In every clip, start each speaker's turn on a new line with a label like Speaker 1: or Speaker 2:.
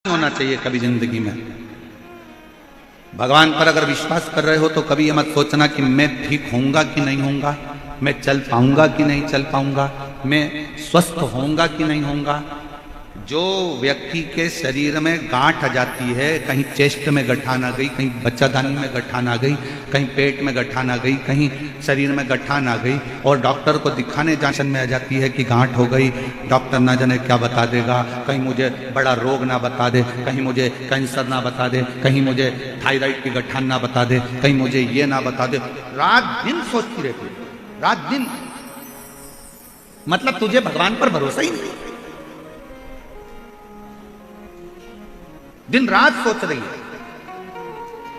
Speaker 1: होना चाहिए कभी जिंदगी में। भगवान पर अगर विश्वास कर रहे हो तो कभी ये मत सोचना कि मैं ठीक होऊंगा कि नहीं होऊंगा, मैं चल पाऊंगा कि नहीं चल पाऊंगा, मैं स्वस्थ होऊंगा कि नहीं होऊंगा। जो व्यक्ति के शरीर में गांठ आ जाती है, कहीं चेस्ट में गठान आ गई, कहीं बच्चादानी में गठान आ गई, कहीं पेट में गठान आ गई, कहीं शरीर में गठान आ गई और डॉक्टर को दिखाने जांचन में आ जाती है कि गांठ हो गई, डॉक्टर ना जाने क्या बता देगा, कहीं मुझे बड़ा रोग ना बता दे, कहीं मुझे कैंसर ना बता दे, कहीं मुझे थायराइड की गठान ना बता दे, कहीं मुझे ये ना बता दे। रात दिन सोचती रहती है, रात दिन। मतलब तुझे भगवान पर भरोसा ही नहीं, दिन रात सोच रही है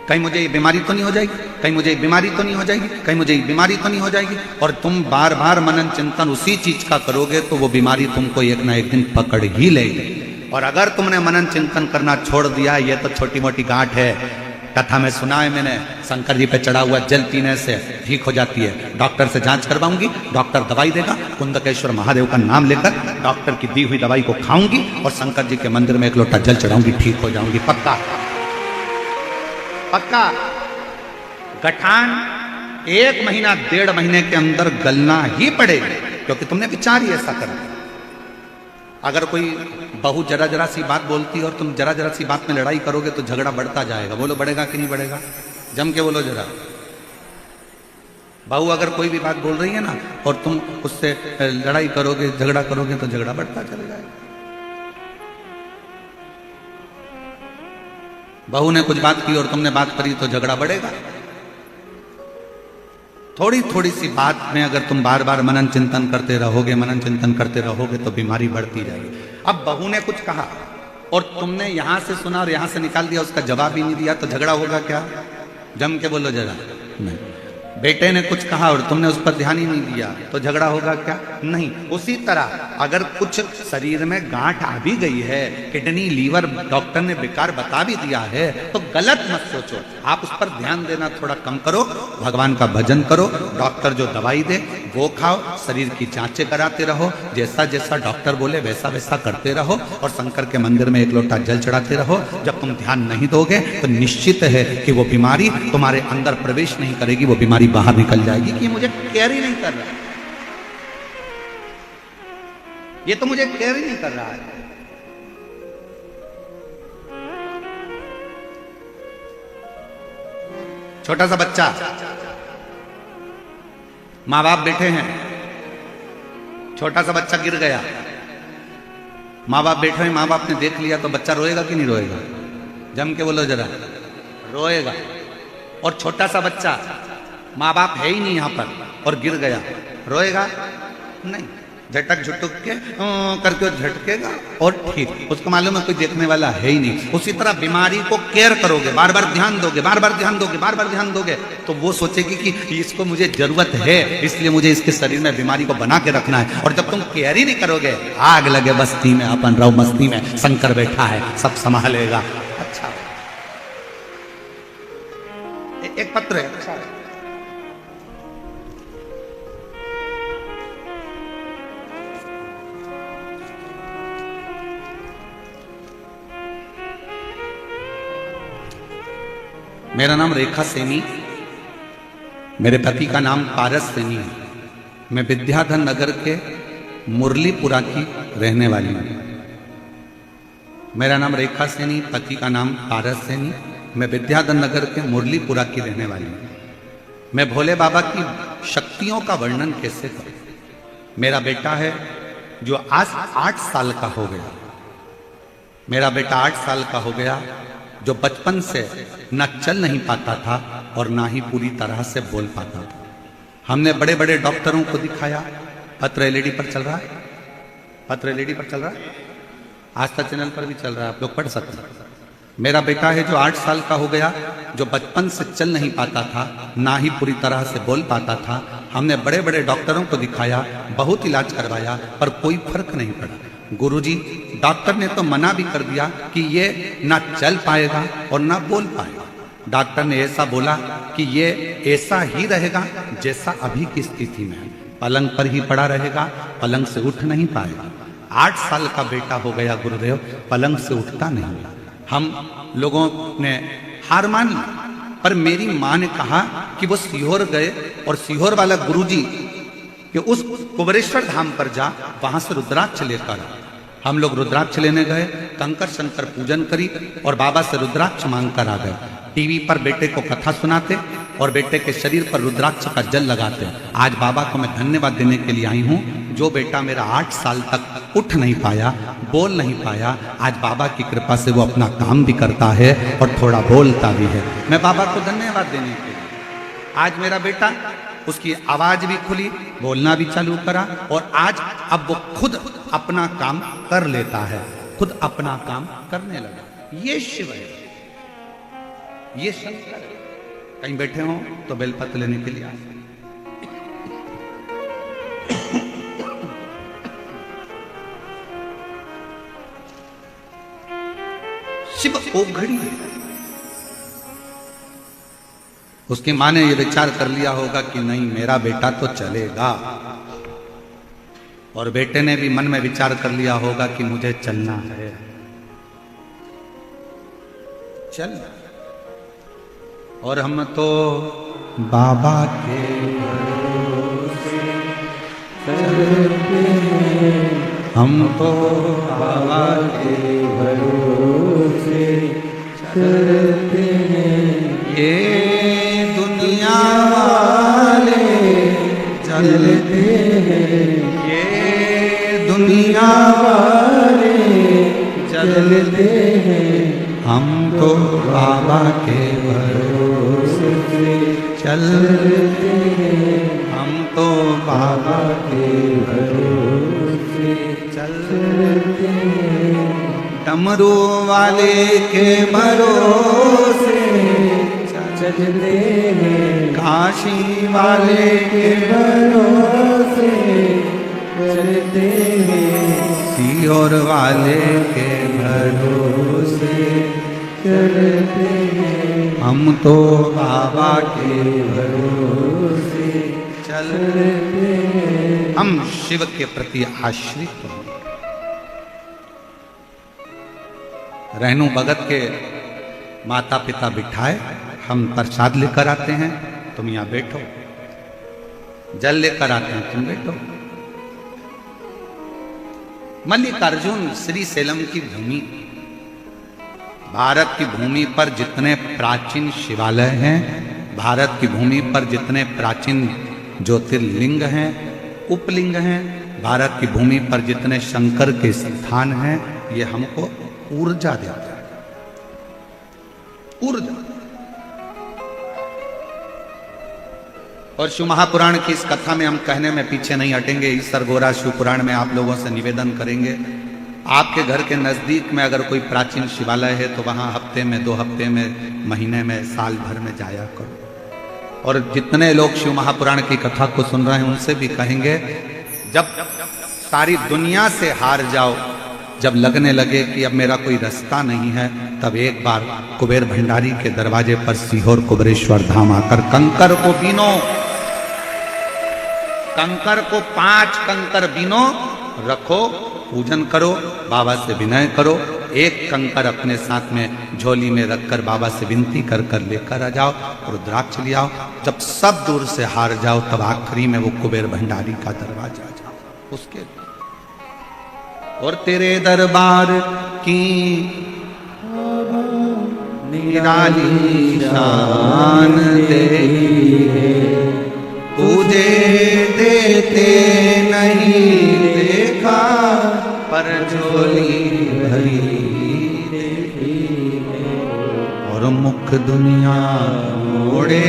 Speaker 1: कहीं मुझे ये बीमारी तो नहीं हो जाएगी, कहीं मुझे ये बीमारी तो नहीं हो जाएगी, कहीं मुझे ये बीमारी तो नहीं हो जाएगी। और तुम बार बार मनन चिंतन उसी चीज का करोगे तो वो बीमारी तुमको एक ना एक दिन पकड़ ही लेगी। और अगर तुमने मनन चिंतन करना छोड़ दिया, ये तो छोटी मोटी गांठ है, कथा में सुना है मैंने, शंकर जी पे चढ़ा हुआ जल पीने से ठीक हो जाती है। डॉक्टर से जांच करवाऊंगी, डॉक्टर दवाई देगा, कुंदकेश्वर महादेव का नाम लेकर डॉक्टर की दी हुई दवाई को खाऊंगी और शंकर जी के मंदिर में एक लोटा जल चढ़ाऊंगी, ठीक हो जाऊंगी, पक्का पक्का। गठान 1 महीना 1.5 महीने के अंदर गलना ही पड़ेगी, क्योंकि तुमने विचार ही ऐसा कर दिया। अगर कोई बहू जरा जरा सी बात बोलती है और तुम जरा जरा सी बात में लड़ाई करोगे तो झगड़ा बढ़ता जाएगा। बोलो बढ़ेगा कि नहीं बढ़ेगा? जम के बोलो जरा। बहू अगर कोई भी बात बोल रही है ना और तुम उससे लड़ाई करोगे, झगड़ा करोगे तो झगड़ा बढ़ता चला जाएगा। बहू ने कुछ बात की और तुमने बात करी तो झगड़ा बढ़ेगा। थोड़ी थोड़ी सी बात में अगर तुम बार बार मनन चिंतन करते रहोगे, मनन चिंतन करते रहोगे तो बीमारी बढ़ती जाएगी। अब बहू ने कुछ कहा और तुमने यहां से सुना और यहां से निकाल दिया, उसका जवाब ही नहीं दिया, तो झगड़ा होगा क्या? जम के बोलो जरा। नहीं। बेटे ने कुछ कहा और तुमने उस पर ध्यान ही नहीं दिया तो झगड़ा होगा क्या? नहीं। उसी तरह अगर कुछ शरीर में गांठ आ भी गई है, किडनी लीवर डॉक्टर ने बेकार बता भी दिया है, तो गलत मत सोचो, आप उस पर ध्यान देना थोड़ा कम करो, भगवान का भजन करो, डॉक्टर जो दवाई दे वो खाओ, शरीर की जांचें कराते रहो, जैसा जैसा डॉक्टर बोले वैसा वैसा करते रहो और शंकर के मंदिर में एक लोटा जल चढ़ाते रहो। जब तुम ध्यान नहीं दोगे तो निश्चित है कि वो बीमारी तुम्हारे अंदर प्रवेश नहीं करेगी, वो बीमारी बाहर निकल जाएगी कि मुझे केयर ही नहीं कर रहा, ये तो मुझे केयर ही नहीं कर रहा है। छोटा सा बच्चा, मां बाप बैठे हैं, छोटा सा बच्चा गिर गया, मां बाप बैठे हैं, मां बाप ने देख लिया तो बच्चा रोएगा कि नहीं रोएगा? जम के बोलो जरा। रोएगा। और छोटा सा बच्चा, माँ बाप है ही नहीं यहाँ पर और गिर गया, रोएगा? नहीं। झटक झुटक के करके झटकेगा और ठीक, उसको मालूम है कोई देखने वाला है ही नहीं। उसी तरह बीमारी को केयर करोगे, बार बार ध्यान दोगे, बार बार ध्यान दोगे, बार बार ध्यान दोगे, तो वो सोचेगी कि इसको मुझे जरूरत है, इसलिए मुझे इसके शरीर में बीमारी को बना के रखना है। और जब तुम केयर ही नहीं करोगे, आग लगे बस्ती में, अपन रहो मस्ती में, शंकर बैठा है सब संभालेगा। अच्छा, एक पत्र है, अच्छा है। मेरा नाम रेखा सैनी, मेरे पति का नाम पारस सैनी है। मैं विद्याधर नगर के मुरलीपुरा की रहने वाली हूँ। मेरा नाम रेखा सैनी, पति का नाम पारस सैनी, मैं विद्याधर नगर के मुरलीपुरा की रहने वाली हूँ। मैं भोले बाबा की शक्तियों का वर्णन कैसे करूँ? मेरा बेटा है जो आज 8 साल का हो गया। मेरा बेटा 8 साल का हो गया, जो बचपन से न चल नहीं पाता था और ना ही पूरी तरह से बोल पाता था। हमने बड़े बड़े डॉक्टरों को दिखाया। पत्र एलईडी पर चल रहा है, पत्र एलईडी पर चल रहा है, आस्था चैनल पर भी चल रहा है, आप लोग पढ़ सकते हैं। मेरा बेटा है जो 8 साल का हो गया, जो बचपन से चल नहीं पाता था, ना ही पूरी तरह से बोल पाता था। हमने बड़े बड़े डॉक्टरों को दिखाया, बहुत इलाज करवाया, पर कोई फर्क नहीं पड़ा। गुरुजी, डॉक्टर ने तो मना भी कर दिया कि ये ना चल पाएगा और ना बोल पाएगा। डॉक्टर ने ऐसा बोला कि ये ऐसा ही रहेगा जैसा अभी की स्थिति में है, पलंग पर ही पड़ा रहेगा, पलंग से उठ नहीं पाएगा। 8 साल का बेटा हो गया गुरुदेव, पलंग से उठता नहीं। हम लोगों ने हार मान ली, पर मेरी माँ ने कहा कि वो सीहोर गए और सीहोर वाला गुरुजी कि उस कुबरेश्वर धाम पर जा, वहां से रुद्राक्ष लेकर आ। हम लोग रुद्राक्ष लेने गए, कंकर शंकर पूजन करी और बाबा से रुद्राक्ष मांग कर आ गए। टीवी पर बेटे को कथा सुनाते और बेटे के शरीर पर रुद्राक्ष का जल लगाते। आज बाबा को मैं धन्यवाद देने के लिए आई हूँ। जो बेटा मेरा 8 साल तक उठ नहीं पाया, बोल नहीं पाया, आज बाबा की कृपा से वो अपना काम भी करता है और थोड़ा बोलता भी है। मैं बाबा को धन्यवाद देने के लिए आज मेरा बेटा, उसकी आवाज भी खुली, बोलना भी चालू करा और आज अब वो खुद अपना काम कर लेता है, खुद अपना काम करने लगा। ये शिव है, ये शंकर है। कहीं बैठे हो तो बेलपत्र लेने के लिए आए। शिव ओघड़ी है। उसकी माँ ने ये विचार कर लिया होगा कि नहीं मेरा बेटा तो चलेगा, और बेटे ने भी मन में विचार कर लिया होगा कि मुझे चलना है। चल, और हम तो बाबा के भरोसे चलते हैं, हम तो बाबा के भरोसे चलते हैं। ये दुनिया वाले चलते हैं, ये दुनिया वाले चलते हैं, हम तो बाबा के भरोसे चलते हैं, हम तो बाबा के भरोसे चलते हैं। डमरू वाले के भरोसे चलते हैं, काशी वाले के भरोसे चलते हैं, सीहोर वाले के भरोसे चलते हैं, हम तो बाबा के भरोसे चलते हैं। हम शिव के प्रति आश्रित हैं। रहनु भगत के माता पिता बिठाए, हम प्रसाद लेकर आते हैं, तुम यहाँ बैठो, जल लेकर आते हैं, तुम बैठो। मल्लिकार्जुन श्री सेलम की भूमि, भारत की भूमि पर जितने प्राचीन शिवालय हैं, भारत की भूमि पर जितने प्राचीन ज्योतिर्लिंग हैं, उपलिंग हैं, भारत की भूमि पर जितने शंकर के स्थान हैं, ये हमको ऊर्जा देता है। ऊर्जा। और शिव महापुराण की इस कथा में हम कहने में पीछे नहीं हटेंगे। इस सरगोरा शिव पुराण में आप लोगों से निवेदन करेंगे, आपके घर के नजदीक में अगर कोई प्राचीन शिवालय है तो वहां हफ्ते में, 2 हफ्ते में, महीने में, साल भर में जाया करो। और जितने लोग शिव महापुराण की कथा को सुन रहे हैं उनसे भी कहेंगे, जब सारी दुनिया से हार जाओ, जब लगने लगे कि अब मेरा कोई रास्ता नहीं है, तब एक बार कुबेर भंडारी के दरवाजे पर सीहोर कुबरेश्वर धाम आकर कंकर को बीनो, कंकर को 5 कंकर बीनो, रखो, पूजन करो, बाबा से विनय करो। एक कंकर अपने साथ में झोली में रखकर बाबा से विनती कर कर लेकर आ जाओ, रुद्राक्ष ले आओ। जब सब दूर से हार जाओ, तब आखिरी में वो कुबेर भंडारी का दरवाजा जाओ उसके। और तेरे दरबार की निराली शान देखी है, तुझे देते नहीं देखा, पर झोली भरी देखी है। और मुख दुनिया मोड़े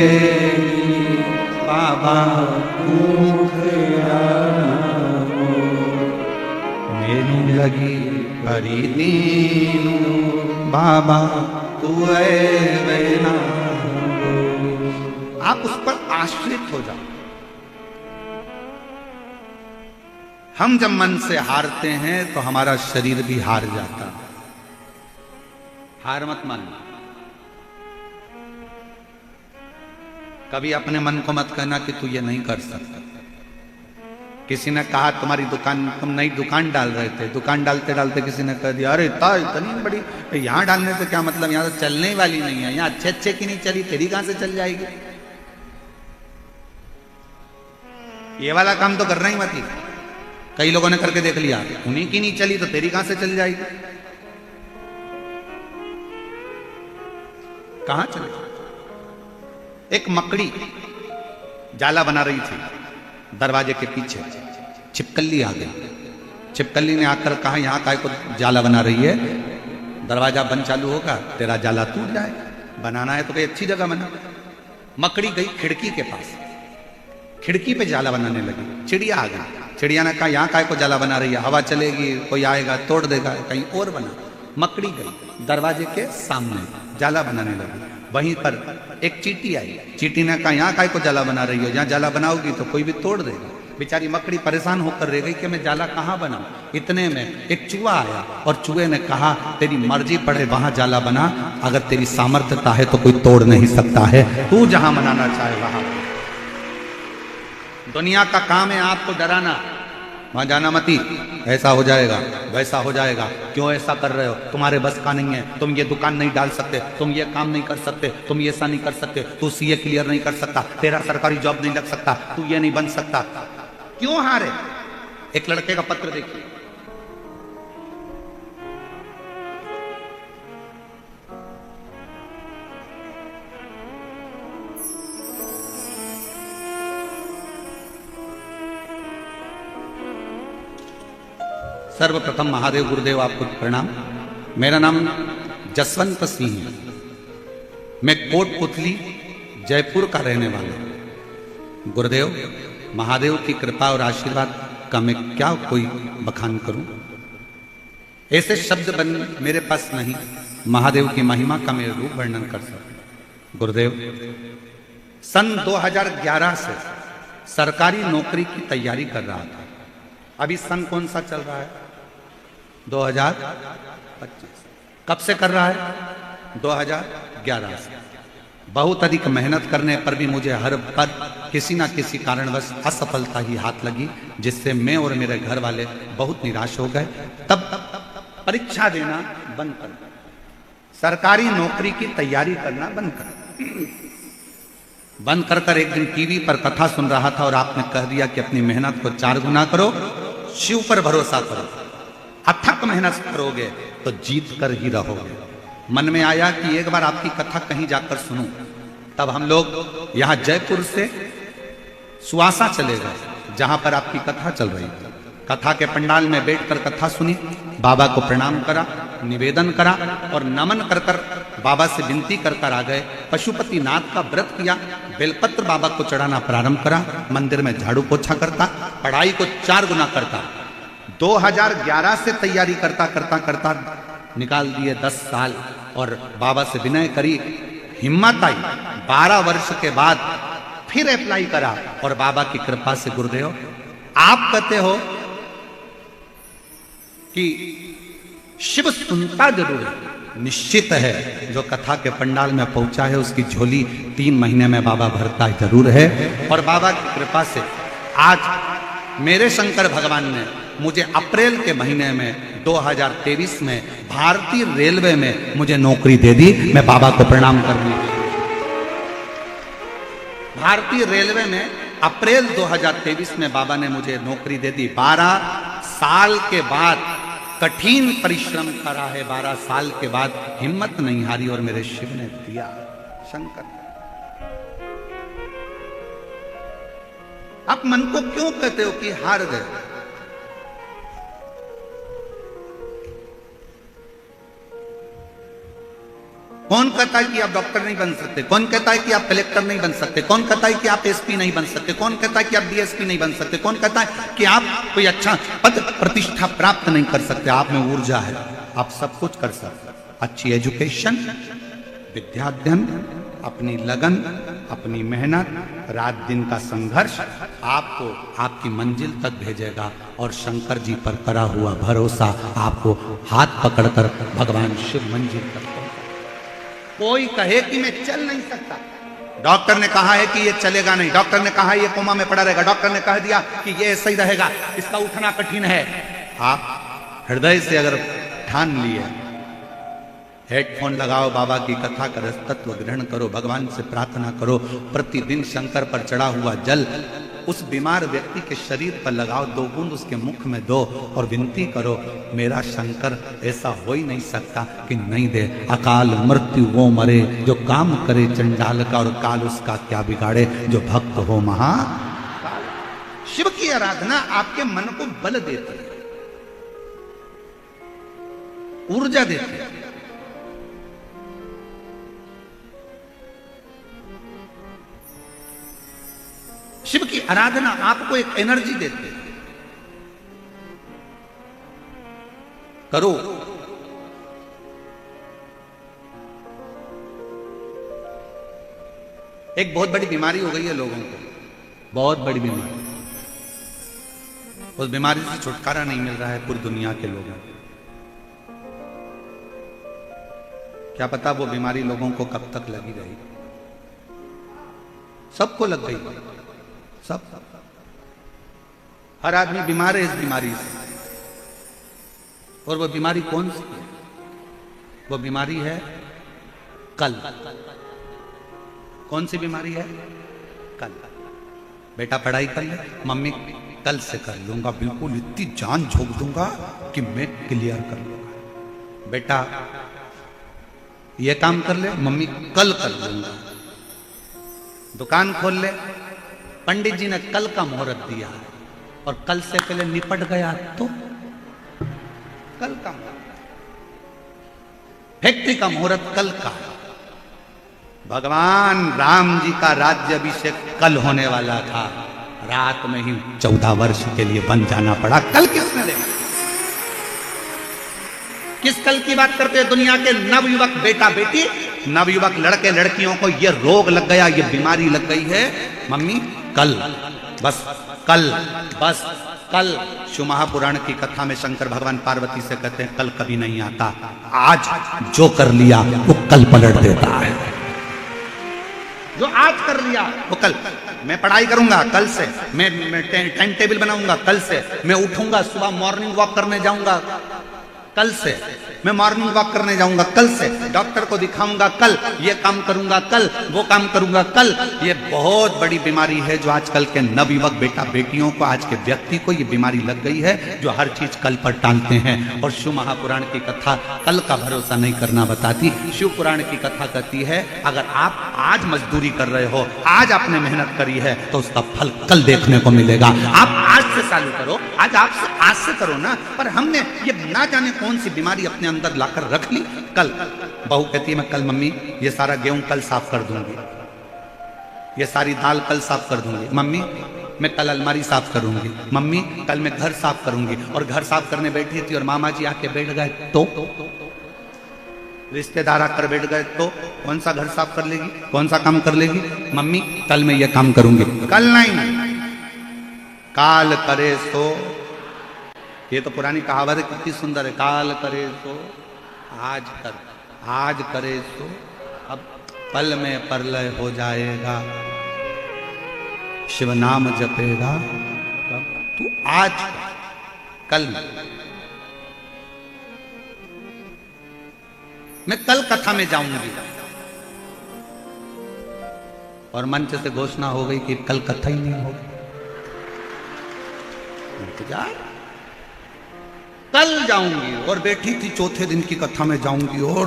Speaker 1: बाबा मुख मेरी लगी भरी दीनू, बाबा तू है। आप उस पर आश्रित हो जाओ। हम जब मन से हारते हैं तो हमारा शरीर भी हार जाता है। हार मत मानना। कभी अपने मन को मत कहना कि तू ये नहीं कर सकता। किसी ने कहा तुम्हारी दुकान, तुम नई दुकान डाल रहे थे, दुकान डालते डालते किसी ने कह दिया अरे इतनी बड़ी, यहाँ डालने से क्या मतलब, यहाँ तो चलने वाली नहीं है, यहाँ अच्छे अच्छे की नहीं चली, तेरी कहां से चल जाएगी। ये वाला काम तो करना ही मत ही। कई लोगों ने करके देख लिया, उन्हीं की नहीं चली तो तेरी कहां से चल जाएगी। कहां चले। एक मकड़ी जाला बना रही थी दरवाजे के पीछे, छिपकली आ गई। छिपकली ने आकर कहा यहाँ काय को जाला बना रही है, दरवाजा बंद चालू होगा तेरा जाला टूट जाए, बनाना है तो कोई अच्छी जगह बना। मकड़ी गई खिड़की के पास, खिड़की पे जाला बनाने लगी। चिड़िया आ गई, चिड़िया ने कहा यहाँ काय को जाला बना रही है, हवा चलेगी कोई आएगा तोड़ देगा, कहीं और बना। मकड़ी गई दरवाजे के सामने जाला बनाने लगी। वहीं पर एक चींटी आई, चींटी ने कहा यहाँ काय को जाला बना रही हो, जहाँ जाला बनाओगी तो कोई भी तोड़ देगा। बेचारी मकड़ी परेशान होकर रह गई कि मैं जाला कहाँ बनाऊं। इतने में एक चूहा आया और चूहे ने कहा तेरी मर्जी पड़े वहां जाला बना, अगर तेरी सामर्थ्यता है तो कोई तोड़ नहीं सकता है, तू जहां बनाना चाहे वहां। दुनिया का काम है आपको डराना, वहां जाना मती, ऐसा हो जाएगा वैसा हो जाएगा, क्यों ऐसा कर रहे हो, तुम्हारे बस का नहीं है, तुम ये दुकान नहीं डाल सकते, तुम ये काम नहीं कर सकते, तुम ये ऐसा नहीं कर सकते, तू सीए क्लियर नहीं कर सकता, तेरा सरकारी जॉब नहीं लग सकता, तू ये नहीं बन सकता। क्यों हारे। एक लड़के का पत्र देखिए, सर्वप्रथम महादेव गुरुदेव आपको प्रणाम। मेरा नाम जसवंत सिंह है, मैं कोटपुतली जयपुर का रहने वाला हूं। गुरुदेव महादेव की कृपा और आशीर्वाद का मैं क्या कोई बखान करूं, ऐसे शब्द बन मेरे पास नहीं महादेव की महिमा का मैं रूप वर्णन कर सकूं। गुरुदेव सन 2011 से सरकारी नौकरी की तैयारी कर रहा था। अभी सन कौन सा चल रहा है, 2025। कब से कर रहा है, 2011 से। बहुत अधिक मेहनत करने पर भी मुझे हर पल किसी ना किसी कारणवश असफलता ही हाथ लगी, जिससे मैं और मेरे घर वाले बहुत निराश हो गए। तब परीक्षा देना बंद कर, सरकारी नौकरी की तैयारी करना बंद कर एक दिन टीवी पर कथा सुन रहा था और आपने कह दिया कि अपनी मेहनत को 4 गुना करो, शिव पर भरोसा करो, अथक मेहनत करोगे तो जीत कर ही रहोगे। मन में आया कि एक बार आपकी कथा कहीं जाकर सुनूं। तब हम लोग यहां जयपुर से सुवासा चले गए, जहां पर आपकी कथा चल रही थी। कथा के पंडाल में बैठकर कथा सुनी, बाबा को प्रणाम करा, निवेदन करा और नमन कर कर बाबा से विनती कर कर आ गए। पशुपति नाथ का व्रत किया, बेलपत्र बाबा को चढ़ाना प्रारंभ करा, मंदिर में झाड़ू पोछा करता, पढ़ाई को 4 गुना करता। 2011 से तैयारी करता करता करता निकाल दिए 10 साल और बाबा से विनय करी, हिम्मत आई। 12 वर्ष के बाद फिर अप्लाई करा और बाबा की कृपा से गुरुदेव आप कहते हो कि शिव सुनता जरूर है, निश्चित है जो कथा के पंडाल में पहुंचा है उसकी झोली 3 महीने में बाबा भरता जरूर है। और बाबा की कृपा से आज मेरे शंकर भगवान ने मुझे अप्रैल के महीने में 2023 में भारतीय रेलवे में मुझे नौकरी दे दी। मैं बाबा को प्रणाम करने के लिए भारतीय रेलवे में अप्रैल 2023 में बाबा ने मुझे नौकरी दे दी। 12 साल के बाद कठिन परिश्रम करा है, 12 साल के बाद हिम्मत नहीं हारी और मेरे शिव ने दिया। शंकर आप मन को क्यों कहते हो कि हार गए? कौन कहता है कि आप डॉक्टर नहीं बन सकते? कौन कहता है कि आप कलेक्टर नहीं बन सकते? कौन कहता है कि आप एसपी नहीं बन सकते? कौन कहता है कि आप डीएसपी नहीं बन सकते? कौन कहता है कि आप कोई अच्छा पद प्रतिष्ठा प्राप्त नहीं कर सकते? आप में ऊर्जा है, आप सब कुछ कर सकते। अच्छी एजुकेशन, विद्याध्ययन, अपनी लगन, अपनी मेहनत, रात दिन का संघर्ष आपको आपकी मंजिल तक भेजेगा। और शंकर जी पर करा हुआ भरोसा आपको हाथ पकड़कर भगवान शिव मंजिल तक। कोई कहे कि मैं चल नहीं सकता, डॉक्टर ने कहा है कि ये चलेगा नहीं, डॉक्टर ने कहा ये कोमा में पड़ा रहेगा, डॉक्टर ने कह दिया कि ये ऐसा ही रहेगा, इसका उठना कठिन है। आप हृदय से अगर ठान लिए, हेडफोन लगाओ, बाबा की कथा कर तत्व ग्रहण करो, भगवान से प्रार्थना करो, प्रतिदिन शंकर पर चढ़ा हुआ जल उस बीमार व्यक्ति के शरीर पर लगाओ, 2 बूंद उसके मुख में दो और विनती करो, मेरा शंकर ऐसा हो ही नहीं सकता कि नहीं दे। अकाल मृत्यु वो मरे जो काम करे चंडाल का, और काल उसका क्या बिगाड़े जो भक्त हो महा। शिव की आराधना आपके मन को बल देती है, ऊर्जा देती है। शिव की आराधना आपको एक एनर्जी देती है। करो। एक बहुत बड़ी बीमारी हो गई है लोगों को, बहुत बड़ी बीमारी। उस बीमारी से छुटकारा नहीं मिल रहा है पूरी दुनिया के लोगों को। क्या पता वो बीमारी लोगों को कब तक लगी रही। सबको लग गई, सब, हर आदमी बीमार है इस बीमारी से। और वो बीमारी कौन सी है? वो बीमारी है कल। कौन सी बीमारी है? कल। बेटा पढ़ाई कर ले, मम्मी कल से कर लूंगा, बिल्कुल इतनी जान झोंक दूंगा कि मैं क्लियर कर लूंगा। बेटा ये काम कर ले, मम्मी कल कर लूंगा। दुकान खोल ले, पंडित जी ने कल का मुहूर्त दिया और कल से पहले निपट गया तो कल का मुहूर्त। फैक्ट्री का मुहूर्त कल का। भगवान राम जी का राज्याभिषेक कल होने वाला था, रात में ही 14 वर्ष के लिए बन जाना पड़ा। कल किसने देखा? किस कल की बात करते हैं? दुनिया के नवयुवक बेटा बेटी, नवयुवक लड़के लड़कियों को ये रोग लग गया, ये बीमारी लग गई है। मम्मी कल, बस कल, बस कल। शिव महापुराण की कथा में शंकर भगवान पार्वती से कहते हैं कल कभी नहीं आता, आज जो कर लिया वो कल पलट देता है। जो आज कर लिया वो कल। मैं पढ़ाई करूंगा कल से, मैं टाइम टेबल बनाऊंगा कल से, मैं उठूंगा सुबह मॉर्निंग वॉक करने जाऊंगा कल से, मैं मॉर्निंग वॉक करने जाऊंगा कल से, डॉक्टर को दिखाऊंगा कल, ये काम करूंगा कल, वो काम करूंगा कल। ये बहुत बड़ी बीमारी है जो आजकल के नवयुवक बेटा बेटियों को, आज के व्यक्ति को ये बीमारी लग गई है, जो हर चीज कल पर टालते हैं। और शिव महापुराण की कथा कल का भरोसा नहीं करना बताती। शिव पुराण की कथा कहती है अगर आप आज मजदूरी कर रहे हो, आज आपने मेहनत करी है, तो उसका फल कल देखने को मिलेगा। आप आज से चालू करो, आज से करो ना। पर हमने ये ना जाने कौन सी बीमारी अपने अंदर लाकर रख ली। कल बहू कहती है मैं कल मम्मी ये सारा गेहूं कल साफ कर दूंगी, ये सारी दाल कल साफ कर दूंगी, मम्मी मैं कल अलमारी साफ करूंगी, मम्मी कल मैं घर साफ करूंगी। और घर साफ करने बैठी थी और मामा जी आके बैठ गए तो रिश्तेदार आकर बैठ गए तो कौन सा घर साफ कर लेगी, कौन सा काम कर लेगी? मम्मी कल मैं ये काम करूंगी। कल नहीं, काल करे सो। ये तो पुरानी कहावत कितनी सुंदर है, काल करे सो आज कर, आज करे सो अब पल में प्रलय हो जाएगा। शिव नाम जपेगा तू आज कल। मैं कल कथा में जाऊंगी और मंच से घोषणा हो गई कि कल कथा ही नहीं होगी। इंतजार, कल जाऊंगी। और बैठी थी चौथे दिन की कथा में जाऊंगी और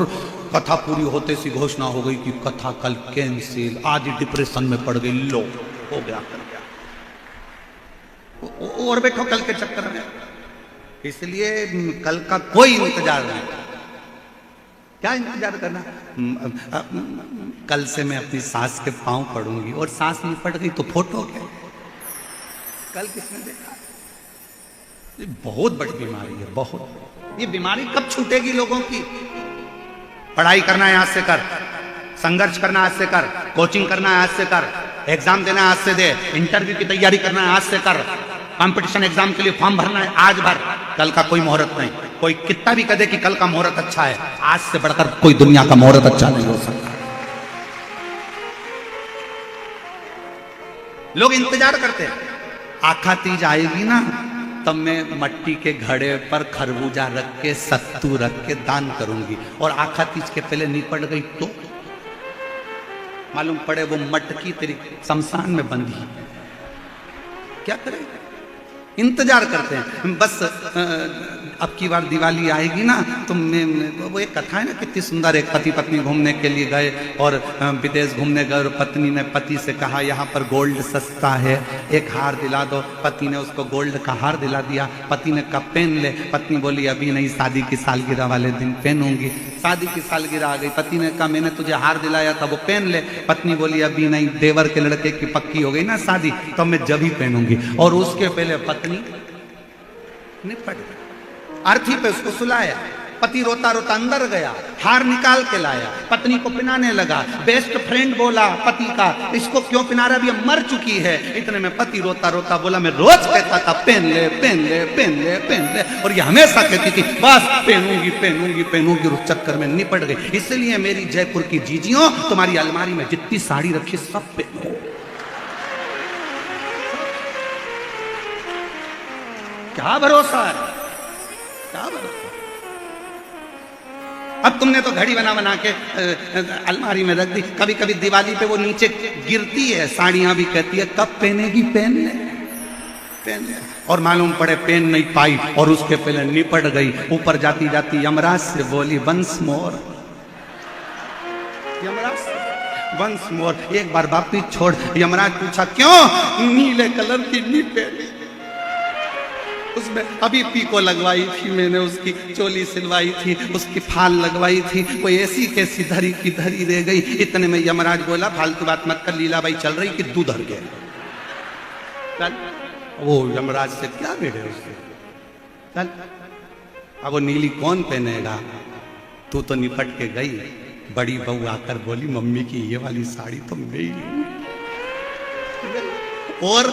Speaker 1: कथा पूरी होते सी घोषणा हो गई कि कथा कल कैंसिल। आज डिप्रेशन में पड़ गई, लो हो गया कर गया। और बैठो कल के चक्कर में। इसलिए कल का कोई इंतजार नहीं। क्या इंतजार करना? कल से मैं अपनी सास के पांव पड़ूंगी और सास निपट गई तो फोटो क्या? कल किसने देखा? ये बहुत बड़ी बीमारी है, बहुत। ये बीमारी कब छूटेगी लोगों की? पढ़ाई करना है आज से कर, संघर्ष करना आज से कर, कोचिंग करना है आज से कर, एग्जाम देना है आज से दे, इंटरव्यू की तैयारी करना है आज से कर, कंपटीशन एग्जाम के लिए फॉर्म भरना है आज भर। कल का कोई मुहूर्त नहीं। कोई कितना भी कहे कि कल का मुहूर्त अच्छा है, आज से बढ़कर कोई दुनिया का मुहूर्त अच्छा नहीं हो सकता। लोग इंतजार करते हैं, आखा तीज आएगी ना तब मैं मट्टी के घड़े पर खरबूजा रख के सत्तू रख के दान करूंगी। और आखा तीज के पहले निपट गई तो मालूम पड़े वो मटकी तेरी शमशान में बंधी, क्या करें? इंतजार करते हैं बस। अब की बार दिवाली आएगी ना तो वो एक कथा है ना, कितनी सुंदर। एक पति पत्नी घूमने के लिए गए और विदेश घूमने गए और पत्नी ने पति से कहा यहाँ पर गोल्ड सस्ता है, एक हार दिला दो। पति ने उसको गोल्ड का हार दिला दिया। पति ने कहा पहन ले। पत्नी बोली अभी नहीं, शादी की सालगिरह वाले दिन पहनूंगी। शादी की सालगिरह आ गई। पति ने कहा मैंने तुझे हार दिलाया था वो पहन ले। पत्नी बोली अभी नहीं, देवर के लड़के की पक्की हो गई ना शादी तो मैं जब ही पहनूंगी। और उसके पहले पत्नी निपट गई। अर्थी पे उसको सुलाया। पति रोता रोता अंदर गया, हार निकाल के लाया, पत्नी को पिनाने लगा। बेस्ट फ्रेंड बोला पति का, इसको क्यों पिना रहा, अभी मर चुकी है। इतने में पति रोता रोता बोला मैं रोज कहता था पहन ले पहन ले पहन ले पहन ले, और ये हमेशा कहती थी बस पहनूंगी पहनूंगी पहनूंगी। उस चक्कर में निपट गई। इसलिए मेरी जयपुर की जीजियों, तुम्हारी अलमारी में जितनी साड़ी रखी सब पहनो। क्या भरोसा है, क्या भरोसा। अब तुमने तो घड़ी बना के अलमारी में रख दी। कभी कभी दिवाली पे वो नीचे गिरती है, साड़ियां भी कहती है कब पहनेगी, पहन ले पहन ले। और मालूम पड़े पहन नहीं पाई और उसके पहले निपट गई। ऊपर जाती जाती यमराज से बोली once more, Yamraj once more, एक बार वापिस छोड़। यमराज पूछा क्यों, नीले कलर की नी पहनी, उसमें अभी पीको लगवाई थी मैंने, उसकी चोली सिलवाई थी, उसकी फाल लगवाई थी, कोई ऐसी कैसी धरी की धरी रह गई। इतने में यमराज बोला फालतू बात मत कर, लीलाबाई चल रही कि दूध हर गया। वो यमराज से क्या भिड़े उससे, चल। अब वो नीली कौन पहनेगा, तू तो निपट के गई। बड़ी बहू आकर बोली मम्मी की ये वाली साड़ी तो मैं ही लूं, और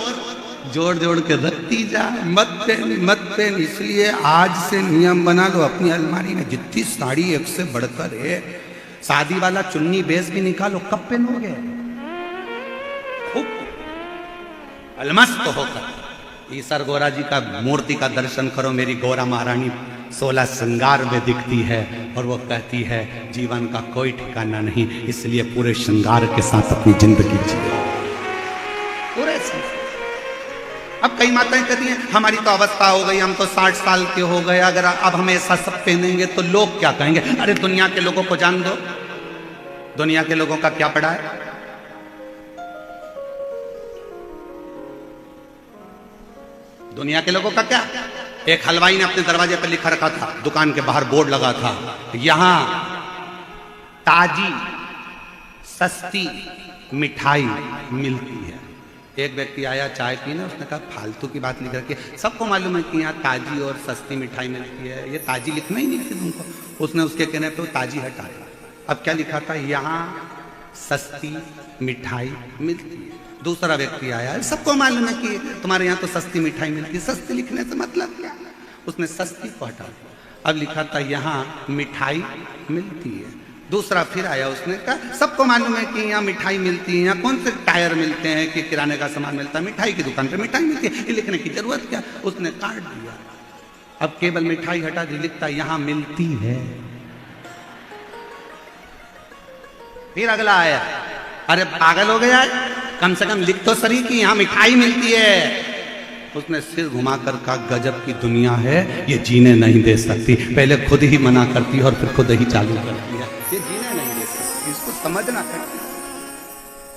Speaker 1: जोड़ जोड़ के रखती जा, मत पहन। इसलिए आज से नियम बना लो, अपनी अलमारी में जितनी साड़ी एक से बढ़कर है, शादी वाला चुन्नी बेस भी निकालो, कब पहनोगे, खूब अलमस्त होकर। ईसर गौरा जी का मूर्ति का दर्शन करो, मेरी गौरा महारानी 16 श्रृंगार में दिखती है और वो कहती है जीवन का कोई ठिकाना नहीं, इसलिए पूरे श्रृंगार के साथ अपनी जिंदगी जियो, पूरे श्रृंगार। अब कई माताएं कहती हैं हमारी तो अवस्था हो गई, हम तो 60 साल के हो गए, अगर अब हम ऐसा सब पहनेंगे तो लोग क्या कहेंगे। अरे दुनिया के लोगों को जान दो, दुनिया के लोगों का क्या पड़ा है। दुनिया के लोगों का क्या। एक हलवाई ने अपने दरवाजे पर लिखा रखा था, दुकान के बाहर बोर्ड लगा था, यहां ताजी सस्ती मिठाई मिलती है। एक व्यक्ति आया चाय पीने, उसने कहा फालतू की बात लिख रखी है, सबको मालूम है कि यहाँ ताजी और सस्ती मिठाई मिलती है, ये ताजी लिखना ही नहीं थी तुमको। उसने उसके कहने पे ताजी हटा दिया। अब क्या लिखा था, यहाँ सस्ती मिठाई मिलती है। दूसरा व्यक्ति आया, सबको मालूम है कि तुम्हारे यहाँ तो सस्ती मिठाई मिलती है, सस्ती लिखने से मतलब क्या। उसने सस्ती को हटा दिया। अब लिखा था यहाँ मिठाई मिलती है। दूसरा फिर आया, उसने कहा सबको मालूम है कि यहाँ मिठाई मिलती है, यहाँ कौन से टायर मिलते हैं कि किराने का सामान मिलता है, मिठाई की दुकान पे मिठाई मिलती है, ये लिखने की जरूरत क्या। उसने काट दिया। अब केवल मिठाई हटा दी, लिखता यहाँ मिलती है। फिर अगला आया, अरे पागल हो गया है, कम से कम लिख तो सही कि यहाँ मिठाई मिलती है। उसने सिर घुमाकर कहा गजब की दुनिया है, ये जीने नहीं दे सकती, पहले खुद ही मना करती है और फिर खुद ही चालू करती है, ये जीने नहीं दे सकती, इसको समझना पड़ता।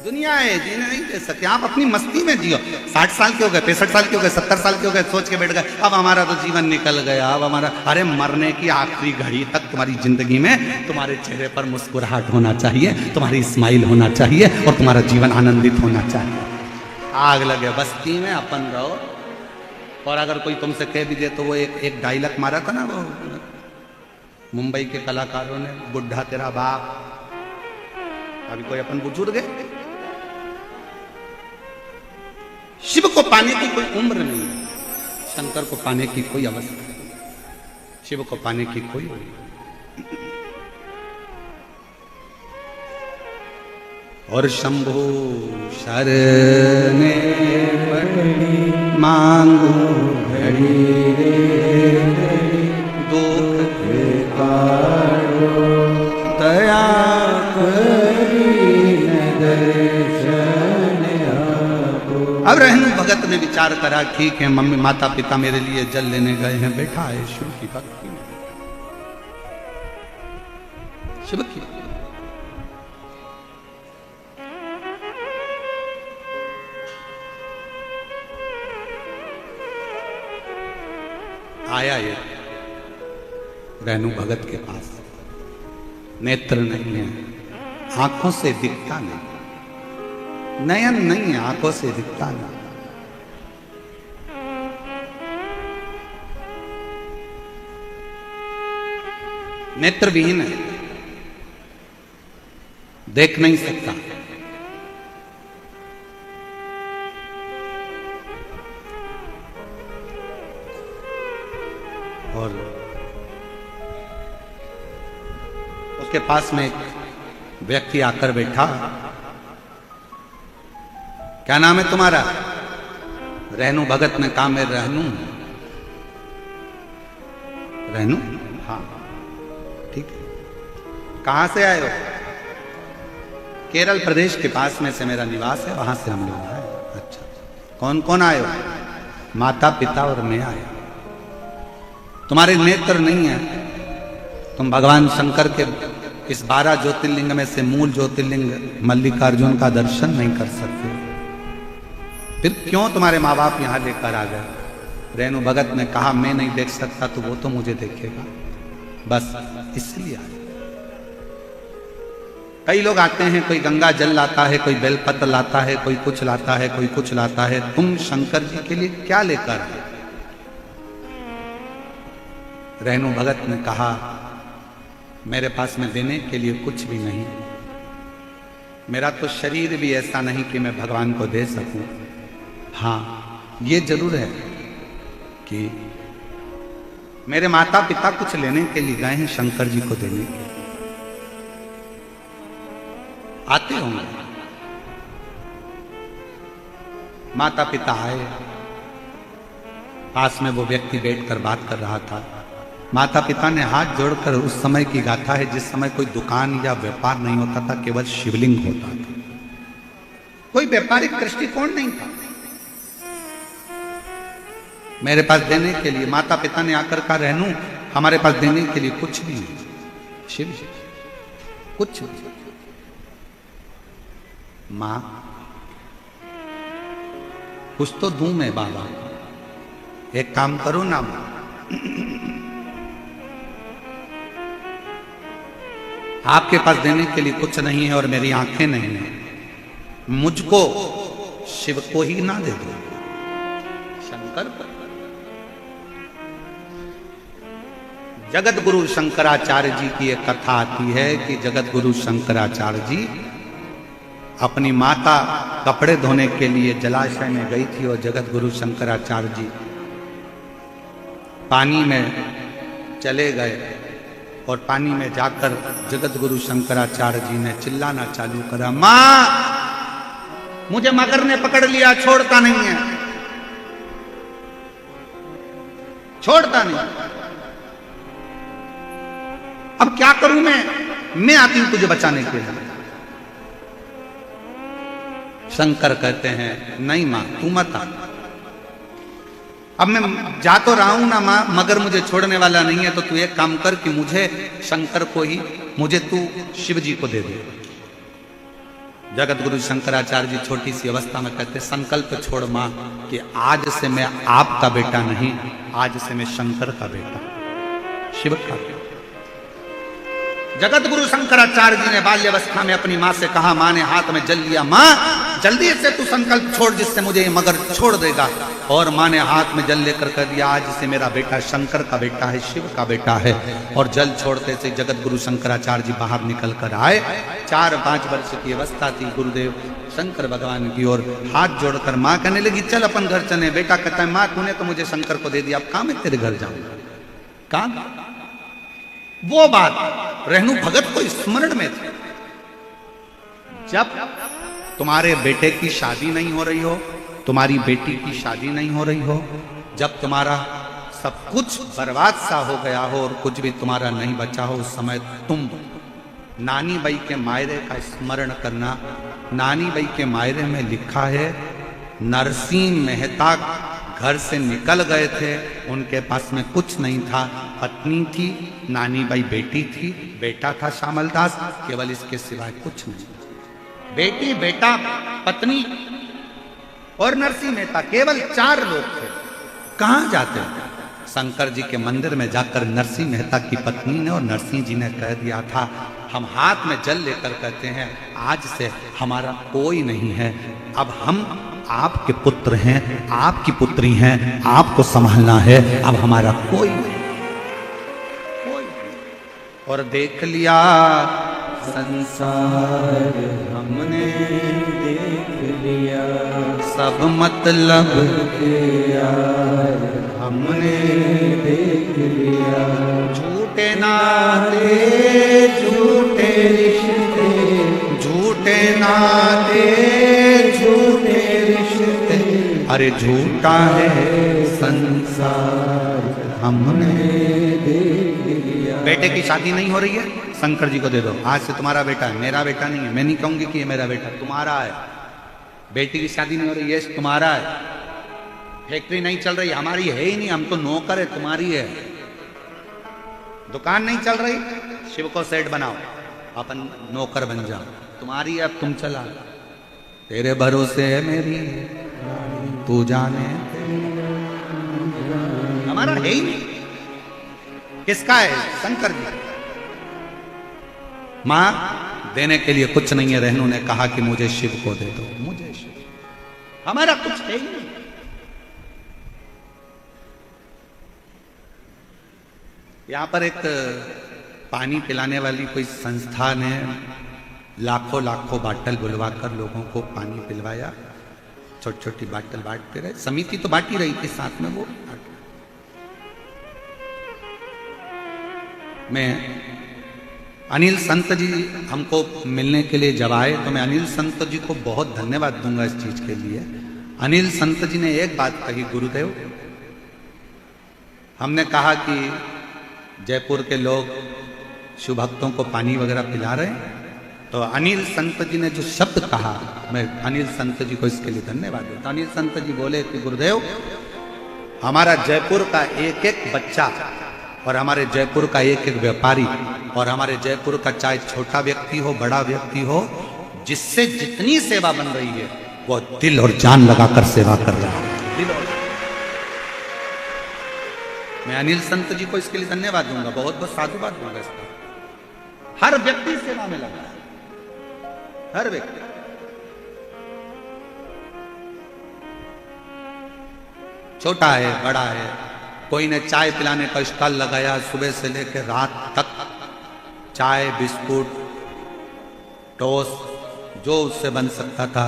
Speaker 1: दुनिया है, जीने नहीं दे सकते। आप अपनी मस्ती में जियो। 60 साल के हो गए, 65 साल के हो गए, 70 साल के हो गए, सोच के बैठ गए अब हमारा तो जीवन निकल गया, अब हमारा। अरे मरने की आखिरी घड़ी तक तुम्हारी जिंदगी में तुम्हारे चेहरे पर मुस्कुराहट होना चाहिए, तुम्हारी स्माइल होना चाहिए और तुम्हारा जीवन आनंदित होना चाहिए। आग लगे बस्ती में अपन रहो। और अगर कोई तुमसे कह भी दे तो वो एक डायलॉग मारा था ना, वो मुंबई के कलाकारों ने, बुढ़ा तेरा बाप। अभी कोई अपन बुजुर्ग है, शिव को पाने की कोई उम्र नहीं, शंकर को पाने की कोई अवस्था नहीं, शिव को पाने की कोई। और शंभो शरणे मांगू घड़ी दुख दया अब रहनु भगत ने विचार करा, ठीक है मम्मी माता पिता मेरे लिए जल लेने गए हैं, बैठा है शिव की भक्ति में, शिव की आया ये रहनु भगत के पास, नेत्र नहीं है, आंखों से दिखता नहीं, नयन नहीं है, आंखों से दिखता नहीं, नेत्रविहीन है, देख नहीं सकता। और उसके पास में एक व्यक्ति आकर बैठा, क्या नाम है तुम्हारा? रहनु भगत ने कहा मैं रहनु। रहनु? हाँ ठीक है। कहां से आए हो? केरल प्रदेश के पास में से मेरा निवास है, वहां से हम लोग आए। अच्छा, कौन कौन आए हो? माता पिता और मैं आया। तुम्हारे नेत्र नहीं है, तुम भगवान शंकर के इस 12 ज्योतिर्लिंग में से मूल ज्योतिर्लिंग मल्लिकार्जुन का दर्शन नहीं कर सकते, फिर क्यों तुम्हारे माँ बाप यहां लेकर आ गए? रेणु भगत ने कहा मैं नहीं देख सकता तो वो तो मुझे देखेगा, बस इसलिए आए। कई लोग आते हैं, कोई गंगा जल लाता है, कोई बेलपत्र लाता है, कोई कुछ लाता है, कोई कुछ लाता है। तुम शंकर जी के लिए क्या लेकर आए? रेणु भगत ने कहा मेरे पास में देने के लिए कुछ भी नहीं, मेरा तो शरीर भी ऐसा नहीं कि मैं भगवान को दे सकूं। हाँ ये जरूर है कि मेरे माता पिता कुछ लेने के लिए गए हैं शंकर जी को देने के लिए, आते होंगे। माता पिता आए, पास में वो व्यक्ति बैठकर बात कर रहा था। माता पिता ने हाथ जोड़कर, उस समय की गाथा है जिस समय कोई दुकान या व्यापार नहीं होता था, केवल शिवलिंग होता था, कोई व्यापारिक दृष्टिकोण नहीं था। मेरे पास देने के लिए माता पिता ने आकर कहा रहनु हमारे पास देने के लिए कुछ नहीं है, शिव कुछ नहीं। मां कुछ तो दूं मैं बाबा, एक काम करो ना मां, आपके पास देने के लिए कुछ नहीं है और मेरी आंखें नहीं है, मुझको शिव को ही ना दे दो, शंकर पर। जगत गुरु शंकराचार्य जी की एक कथा आती है कि जगत गुरु शंकराचार्य जी अपनी माता कपड़े धोने के लिए जलाशय में गई थी और जगत गुरु शंकराचार्य जी पानी में चले गए और पानी में जाकर जगत गुरु शंकराचार्य जी ने चिल्लाना चालू करा, मां मुझे मगर ने पकड़ लिया, छोड़ता नहीं है, छोड़ता नहीं, अब क्या करूं मैं आती हूं तुझे बचाने के लिए। शंकर कहते हैं नहीं मां तू मत आ, अब मैं जा तो रहा हूं ना मां, मगर मुझे छोड़ने वाला नहीं है, तो तू एक काम कर कि मुझे शंकर को ही, मुझे तू शिव जी को दे दे। जगत गुरु शंकराचार्य जी छोटी सी अवस्था में कहते संकल्प छोड़ मां कि आज से मैं आपका बेटा नहीं, आज से मैं शंकर का बेटा, शिव का बेटा। जगत गुरु शंकराचार्य जी ने बाल्यावस्था में अपनी मां से कहा, मां ने हाथ में जल लिया, मां जल्दी से तू संकल्प छोड़ जिससे मुझे ये मगर छोड़ देगा। और मां ने हाथ में जल लेकर कह दिया, आज से मेरा बेटा शंकर का बेटा है, शिव का बेटा है। और जल छोड़ते से जगत गुरु शंकराचार्य जी बाहर निकल कर आए। 4-5 वर्ष की अवस्था थी गुरुदेव शंकर भगवान की ओर हाथ जोड़कर मां कहने लगी चल अपन घर चले। बेटा कहता है मां तूने तो मुझे शंकर को दे दिया, अब कहां मैं तेरे घर जाऊंगा, कहां। वो बात रहनु भगत को स्मरण में थी। जब तुम्हारे बेटे की शादी नहीं हो रही हो, तुम्हारी बेटी की शादी नहीं हो रही हो, जब तुम्हारा सब कुछ बर्बाद सा हो गया हो और कुछ भी तुम्हारा नहीं बचा हो, उस समय तुम नानी बाई के मायरे का स्मरण करना। नानी बाई के मायरे में लिखा है, नरसिंह मेहता घर से निकल गए थे, उनके पास में कुछ नहीं था, पत्नी थी, नानी बाई बेटी थी, बेटा था श्यामलदास, केवल इसके सिवाय कुछ नहीं। बेटी, बेटा, पत्नी और नरसिंह मेहता, केवल 4 लोग थे। कहां जाते थे? शंकर जी के मंदिर में जाकर नरसिंह मेहता की पत्नी ने और नरसिंह जी ने कह दिया था, हम हाथ में जल लेकर कहते हैं, आज से हमारा कोई नहीं है, अब हम आपके पुत्र हैं, आपकी पुत्री हैं, आपको संभालना है, अब हमारा कोई नहीं, कोई नहीं। और देख लिया संसार हमने, देख लिया सब मतलब के यार हमने, देख लिया झूठे नाते, झूठे रिश्ते, झूठे नाते, झूठे रिश्ते, अरे झूठा है संसार हमने देख लिया। बेटे की शादी नहीं हो रही है, शंकर जी को दे दो, आज से तुम्हारा बेटा है, मेरा बेटा नहीं है। मैं नहीं कहूंगी कि ये मेरा बेटा, तुम्हारा है। बेटी की शादी नहीं हो रही है, तुम्हारा है। फैक्ट्री नहीं चल रही, हमारी है ही नहीं, हम तो नौकर है, तुम्हारी है। दुकान नहीं चल रही, शिव को सेठ बनाओ, अपन नौकर बन जाओ, तुम्हारी है, अब तुम चला। तेरे भरोसे है मेरी, तू जाने, हमारा है ही नहीं। किसका है? शंकर जी। मां देने के लिए कुछ नहीं है। रहनू ने कहा कि मुझे शिव को दे दो, मुझे शिव, हमारा कुछ है ही नहीं। यहां पर एक पानी पिलाने वाली कोई संस्था ने लाखों लाखों बाटल बुलवाकर लोगों को पानी पिलवाया। छोटी छोटी बाटल बांटते रहे, समिति तो बांट ही रही थी, साथ में वो। मैं अनिल संत जी हमको मिलने के लिए जब आए तो मैं अनिल संत जी को बहुत धन्यवाद दूंगा इस चीज के लिए। अनिल संत जी ने एक बात कही, गुरुदेव, हमने कहा कि जयपुर के लोग शिव भक्तों को पानी वगैरह पिला रहे हैं, तो अनिल संत जी ने जो शब्द कहा, मैं अनिल संत जी को इसके लिए धन्यवाद देता। अनिल संत जी बोले कि गुरुदेव, हमारा जयपुर का एक एक बच्चा और हमारे जयपुर का एक एक व्यापारी और हमारे जयपुर का चाहे छोटा व्यक्ति हो बड़ा व्यक्ति हो, जिससे जितनी सेवा बन रही है वो दिल और जान लगाकर सेवा कर रहा है। दिल और मैं अनिल संत जी को इसके लिए धन्यवाद दूंगा, बहुत बहुत साधुवाद दूंगा इसका। हर व्यक्ति सेवा में लगा है, हर व्यक्ति। छोटा है बड़ा है, कोई ने चाय पिलाने का स्टॉल लगाया, सुबह से लेकर रात तक चाय बिस्कुट टोस्ट जो उससे बन सकता था,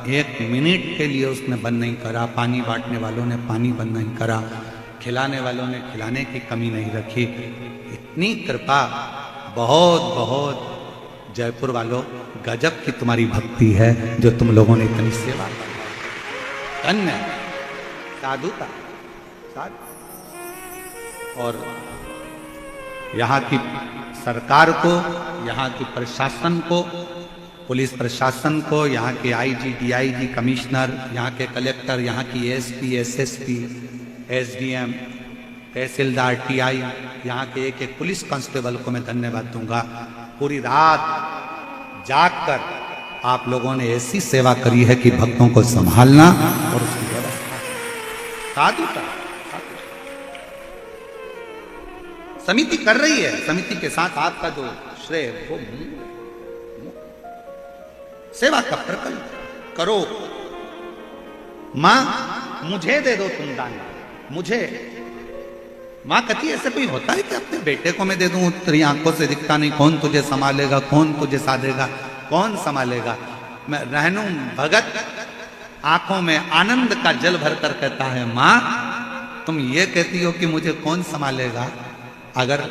Speaker 1: 1 मिनट के लिए उसने बंद नहीं करा। पानी बांटने वालों ने पानी बंद नहीं करा, खिलाने वालों ने खिलाने की कमी नहीं रखी। इतनी कृपा, बहुत बहुत जयपुर वालों, गजब की तुम्हारी भक्ति है जो तुम लोगों ने इतनी सेवा की। धन्य साधुता, साधु। और यहाँ की सरकार को, यहाँ की प्रशासन को, पुलिस प्रशासन को, यहाँ के आईजी, डीआईजी, कमिश्नर, यहाँ के कलेक्टर, यहाँ की एसपी, एसएसपी, एसडीएम, तहसीलदार, टीआई, यहाँ के एक एक पुलिस कांस्टेबल को मैं धन्यवाद दूंगा। पूरी रात जागकर आप लोगों ने ऐसी सेवा करी है कि भक्तों को संभालना और उसकी व्यवस्था। साधुता समिति कर रही है, समिति के साथ आपका जो श्रेय वो सेवा का प्रकल्प करो। मां मुझे दे दो तुम दान, मुझे। मां कहती है ऐसे कोई होता है कि अपने बेटे को मैं दे दूं, तेरी आंखों से दिखता नहीं, कौन तुझे संभालेगा, कौन तुझे साधेगा, कौन संभालेगा। मैं रहनू भगत आंखों में आनंद का जल भर कर कहता है, मां तुम ये कहती हो कि मुझे कौन संभालेगा, अगर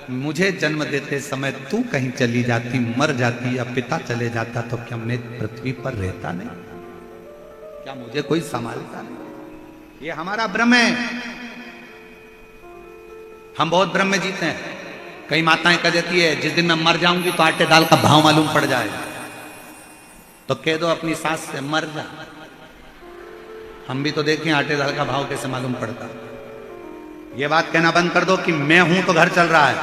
Speaker 1: मुझे जन्म देते समय तू कहीं चली जाती, मर जाती या पिता चले जाता तो क्या मैं पृथ्वी पर रहता नहीं? क्या मुझे कोई संभालता नहीं? ये हमारा भ्रम है। हम बहुत भ्रम में जीते हैं। कई माताएं कह देती है जिस दिन मैं मर जाऊंगी तो आटे दाल का भाव मालूम पड़ जाएगा, तो कह दो अपनी सास से मर जा। हम भी तो देखें आटे दाल का भाव कैसे मालूम पड़ता। ये बात कहना बंद कर दो कि मैं हूं तो घर चल रहा है,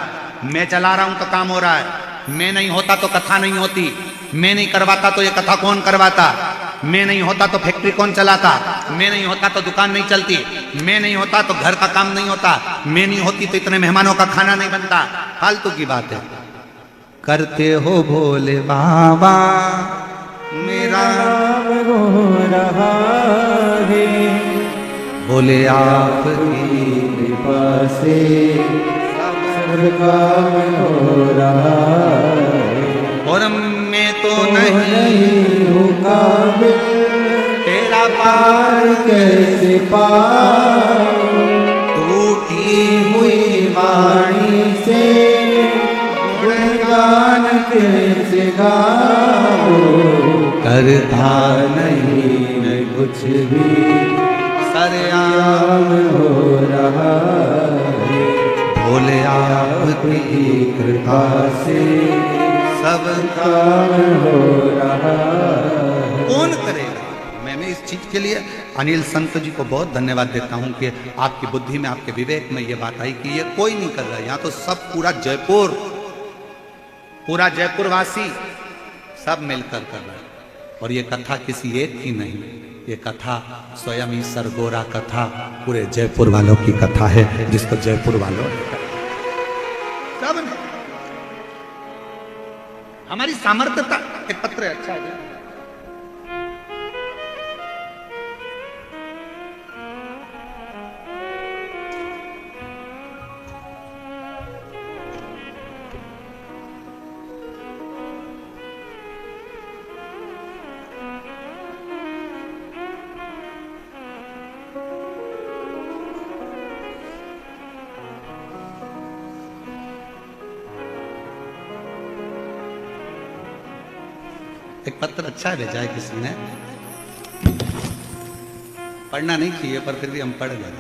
Speaker 1: मैं चला रहा हूं तो काम हो रहा है, मैं नहीं होता तो कथा नहीं होती, मैं नहीं करवाता तो ये कथा कौन करवाता, मैं नहीं होता तो फैक्ट्री कौन चलाता, मैं नहीं होता तो दुकान नहीं चलती, मैं नहीं होता तो घर का काम नहीं होता, मैं नहीं होती तो इतने मेहमानों का खाना नहीं बनता। फालतू की बात है। करते हो भोले बाबा मेरा
Speaker 2: हो रहा है,
Speaker 1: बोले आपकी
Speaker 2: कृपा से सब काम हो रहा है।
Speaker 1: और मैं तो नहीं
Speaker 2: हूँ काबिल,
Speaker 1: तेरा
Speaker 2: पार कैसे पाऊं,
Speaker 1: टूटी
Speaker 2: हुई वाणी से गुणगान कैसे गाऊं।
Speaker 1: करता
Speaker 2: नहीं मैं कुछ भी,
Speaker 1: सरयाम
Speaker 2: हो रहा है।
Speaker 1: भोले आपकी
Speaker 2: कृपा से
Speaker 1: सब
Speaker 2: काम हो रहा है।
Speaker 1: कौन करेगा? मैं इस चीज के लिए अनिल संत जी को बहुत धन्यवाद देता हूं कि आपकी बुद्धि में, आपके विवेक में ये बात आई कि ये कोई नहीं कर रहा है। यहाँ तो सब पूरा जयपुर वासी सब मिलकर कर रहा है। और ये कथा किसी एक की नहीं, ये कथा स्वयं ही सरगोरा कथा पूरे जयपुर वालों की कथा है, जिसको जयपुर वालों सब ने हमारी सामर्थ्यता। एक पत्र है, अच्छा है। एक पत्र अच्छा है भेजा है किसी ने, पढ़ना नहीं चाहिए पर फिर भी हम पढ़ गए।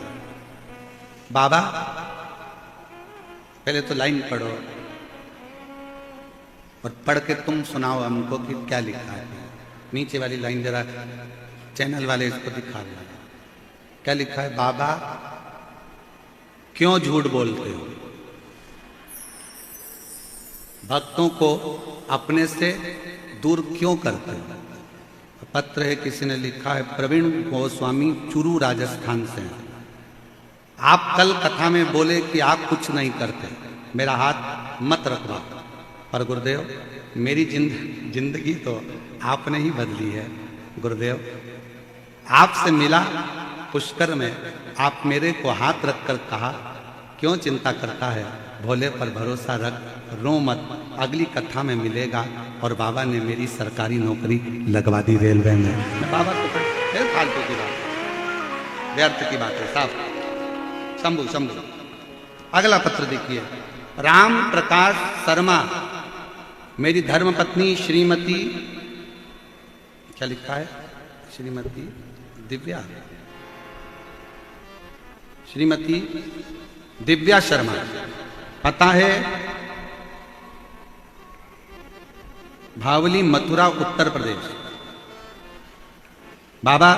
Speaker 1: बाबा पहले तो लाइन पढ़ो और पढ़ के तुम सुनाओ हमको कि क्या लिखा है। नीचे वाली लाइन जरा चैनल वाले इसको दिखा दो, क्या लिखा है। बाबा क्यों झूठ बोलते हो, भक्तों को अपने से दूर क्यों करते हो। पत्र है, किसी ने लिखा है, प्रवीण गोस्वामी चुरू राजस्थान से। आप कल कथा में बोले कि आप कुछ नहीं करते, मेरा हाथ मत रखवा। पर गुरुदेव मेरी जिंदगी तो आपने ही बदली है। गुरुदेव आपसे मिला पुष्कर में, आप मेरे को हाथ रखकर कहा क्यों चिंता करता है, भोले पर भरोसा रख, रो मत, अगली कथा में मिलेगा। और बाबा ने मेरी सरकारी नौकरी लगवा दी रेलवे में। बाबा तो फिर फालतू की बात है, व्यर्थ की बात है साहब। शंभू अगला पत्र देखिए। राम प्रकाश शर्मा, मेरी धर्मपत्नी श्रीमती, क्या लिखा है, श्रीमती दिव्या, श्रीमती दिव्या शर्मा, पता है भावली मथुरा उत्तर प्रदेश। बाबा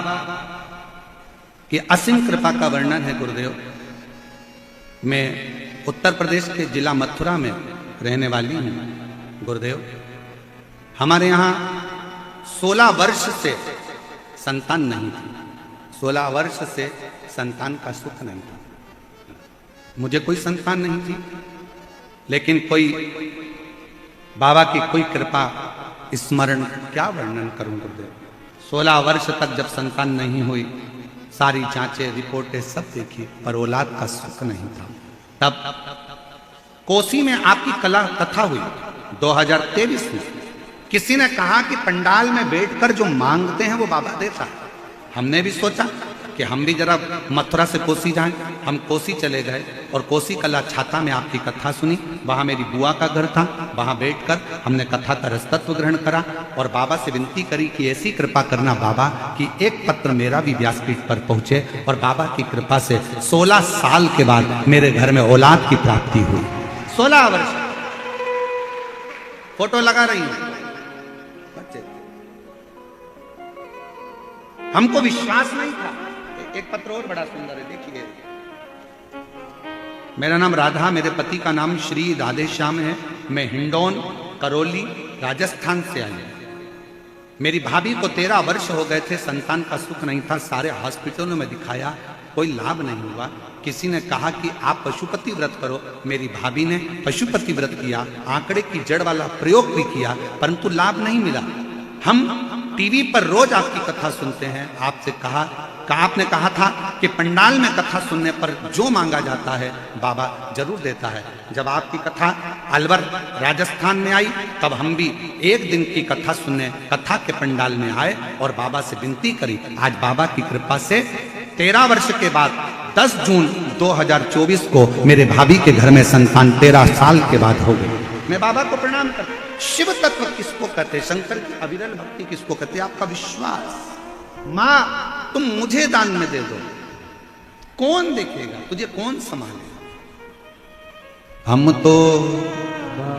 Speaker 1: की असीम कृपा का वर्णन है गुरुदेव। मैं उत्तर प्रदेश के जिला मथुरा में रहने वाली हूं गुरुदेव। हमारे यहाँ 16 वर्ष से संतान नहीं थी, 16 वर्ष से संतान का सुख नहीं था। मुझे कोई संतान नहीं थी, लेकिन कोई बाबा की कोई कृपा, स्मरण, क्या वर्णन करूं गुरुदेव। 16 वर्ष तक जब संतान नहीं हुई, सारी जांचें रिपोर्टें सब देखी, पर औलाद का सुख नहीं था। तब कोसी में आपकी कला कथा हुई 2023 में। किसी ने कहा कि पंडाल में बैठकर जो मांगते हैं वो बाबा देता है। हमने भी सोचा कि हम भी जरा मथुरा से कोसी जाएं। हम कोसी चले गए और कोसी कला छाता में आपकी कथा सुनी। वहाँ मेरी बुआ का घर था, वहाँ बैठकर हमने कथा का रसतत्व ग्रहण करा और बाबा से विनती करी कि ऐसी कृपा करना बाबा कि एक पत्र मेरा भी व्यासपीठ पर पहुंचे। और बाबा की कृपा से 16 साल के बाद मेरे घर में औलाद की प्राप्ति हुई। 16 वर्ष फोटो लगा रही हूं बच्चे, हमको विश्वास नहीं था। एक पत्र और बड़ा सुंदर है, देखिए। मेरा नाम राधा, मेरे पति का नाम श्री राधेश्याम है। मैं हिंडौन करौली राजस्थान से आई हूं। मेरी भाभी को 13 वर्ष हो गए थे, संतान का सुख नहीं था। सारे हॉस्पिटलों में दिखाया, कोई लाभ नहीं हुआ। किसी ने कहा कि आप पशुपति व्रत करो। मेरी भाभी ने पशुपति व्रत किया, आंकड़े की जड़ वाला प्रयोग भी किया, परंतु लाभ नहीं मिला। हम टीवी पर रोज आपकी कथा सुनते हैं। आपसे कहा आपने कहा था कि पंडाल में कथा सुनने पर जो मांगा जाता है बाबा जरूर देता है। जब आपकी कथा अलवर राजस्थान में आई तब हम भी एक दिन की कथा सुनने कथा के पंडाल में आए और बाबा से विनती करी। आज बाबा की कृपा से 13 वर्ष के बाद 10 जून 2024 को मेरे भाभी के घर में संतान 13 साल के बाद हो गई। मैं बाबा को प्रणाम करता हूं। शिव तत्व किसको कहते, शंकर की अविरल भक्ति किसको कहते, आपका विश्वास। मां तुम मुझे दान में दे दो, कौन देखेगा तुझे, कौन संभालेगा। हम तो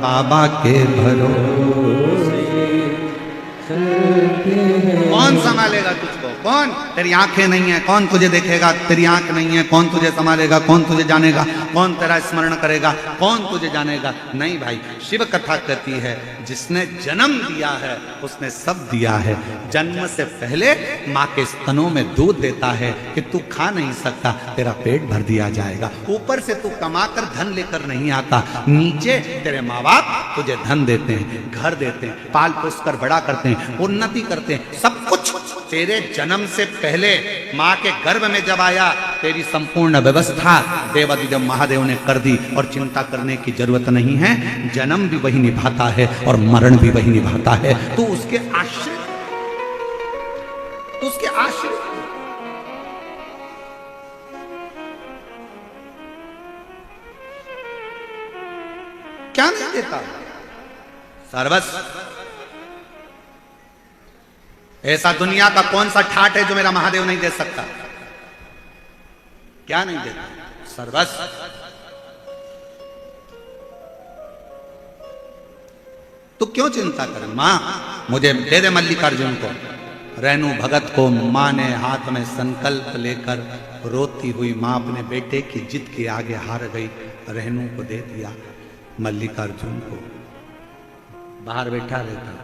Speaker 1: बाबा के भरोसे, कौन संभालेगा तुझको, कौन, तेरी आंखें नहीं है कौन तुझे देखेगा, तेरी आंख नहीं है कौन तुझे संभालेगा, कौन तुझे जानेगा, कौन तेरा स्मरण करेगा, कौन तुझे जानेगा। नहीं भाई, शिव कथा कहती है जिसने जन्म दिया है उसने सब दिया है। जन्म से पहले माँ के स्तनों में दूध देता है कि तू खा नहीं सकता, तेरा पेट भर दिया जाएगा। ऊपर से तू कमाकर धन लेकर नहीं आता, नीचे तेरे माँ बाप तुझे धन देते हैं, घर देते हैं, पाल पोस कर बड़ा करते हैं, उन्नति करते हैं। सब कुछ तेरे जन्म से पहले माँ के गर्भ में जब आया तेरी संपूर्ण व्यवस्था देवादिदेव महादेव ने कर दी और चिंता करने की जरूरत नहीं है। जन्म भी वही निभाता है और मरण भी वही निभाता है। तू उसके आश्रित, तू उसके आश्रित। क्या नहीं देता, सर्वस्व। ऐसा दुनिया का कौन सा ठाट है जो मेरा महादेव नहीं दे सकता, क्या नहीं देता, सर्वस्व। तू क्यों चिंता करे, मां मुझे दे दे मल्लिकार्जुन को। रेणु भगत को मां ने हाथ में संकल्प लेकर रोती हुई मां अपने बेटे की जिद के आगे हार गई, रेणु को दे दिया। मल्लिकार्जुन को बाहर बैठा रहता,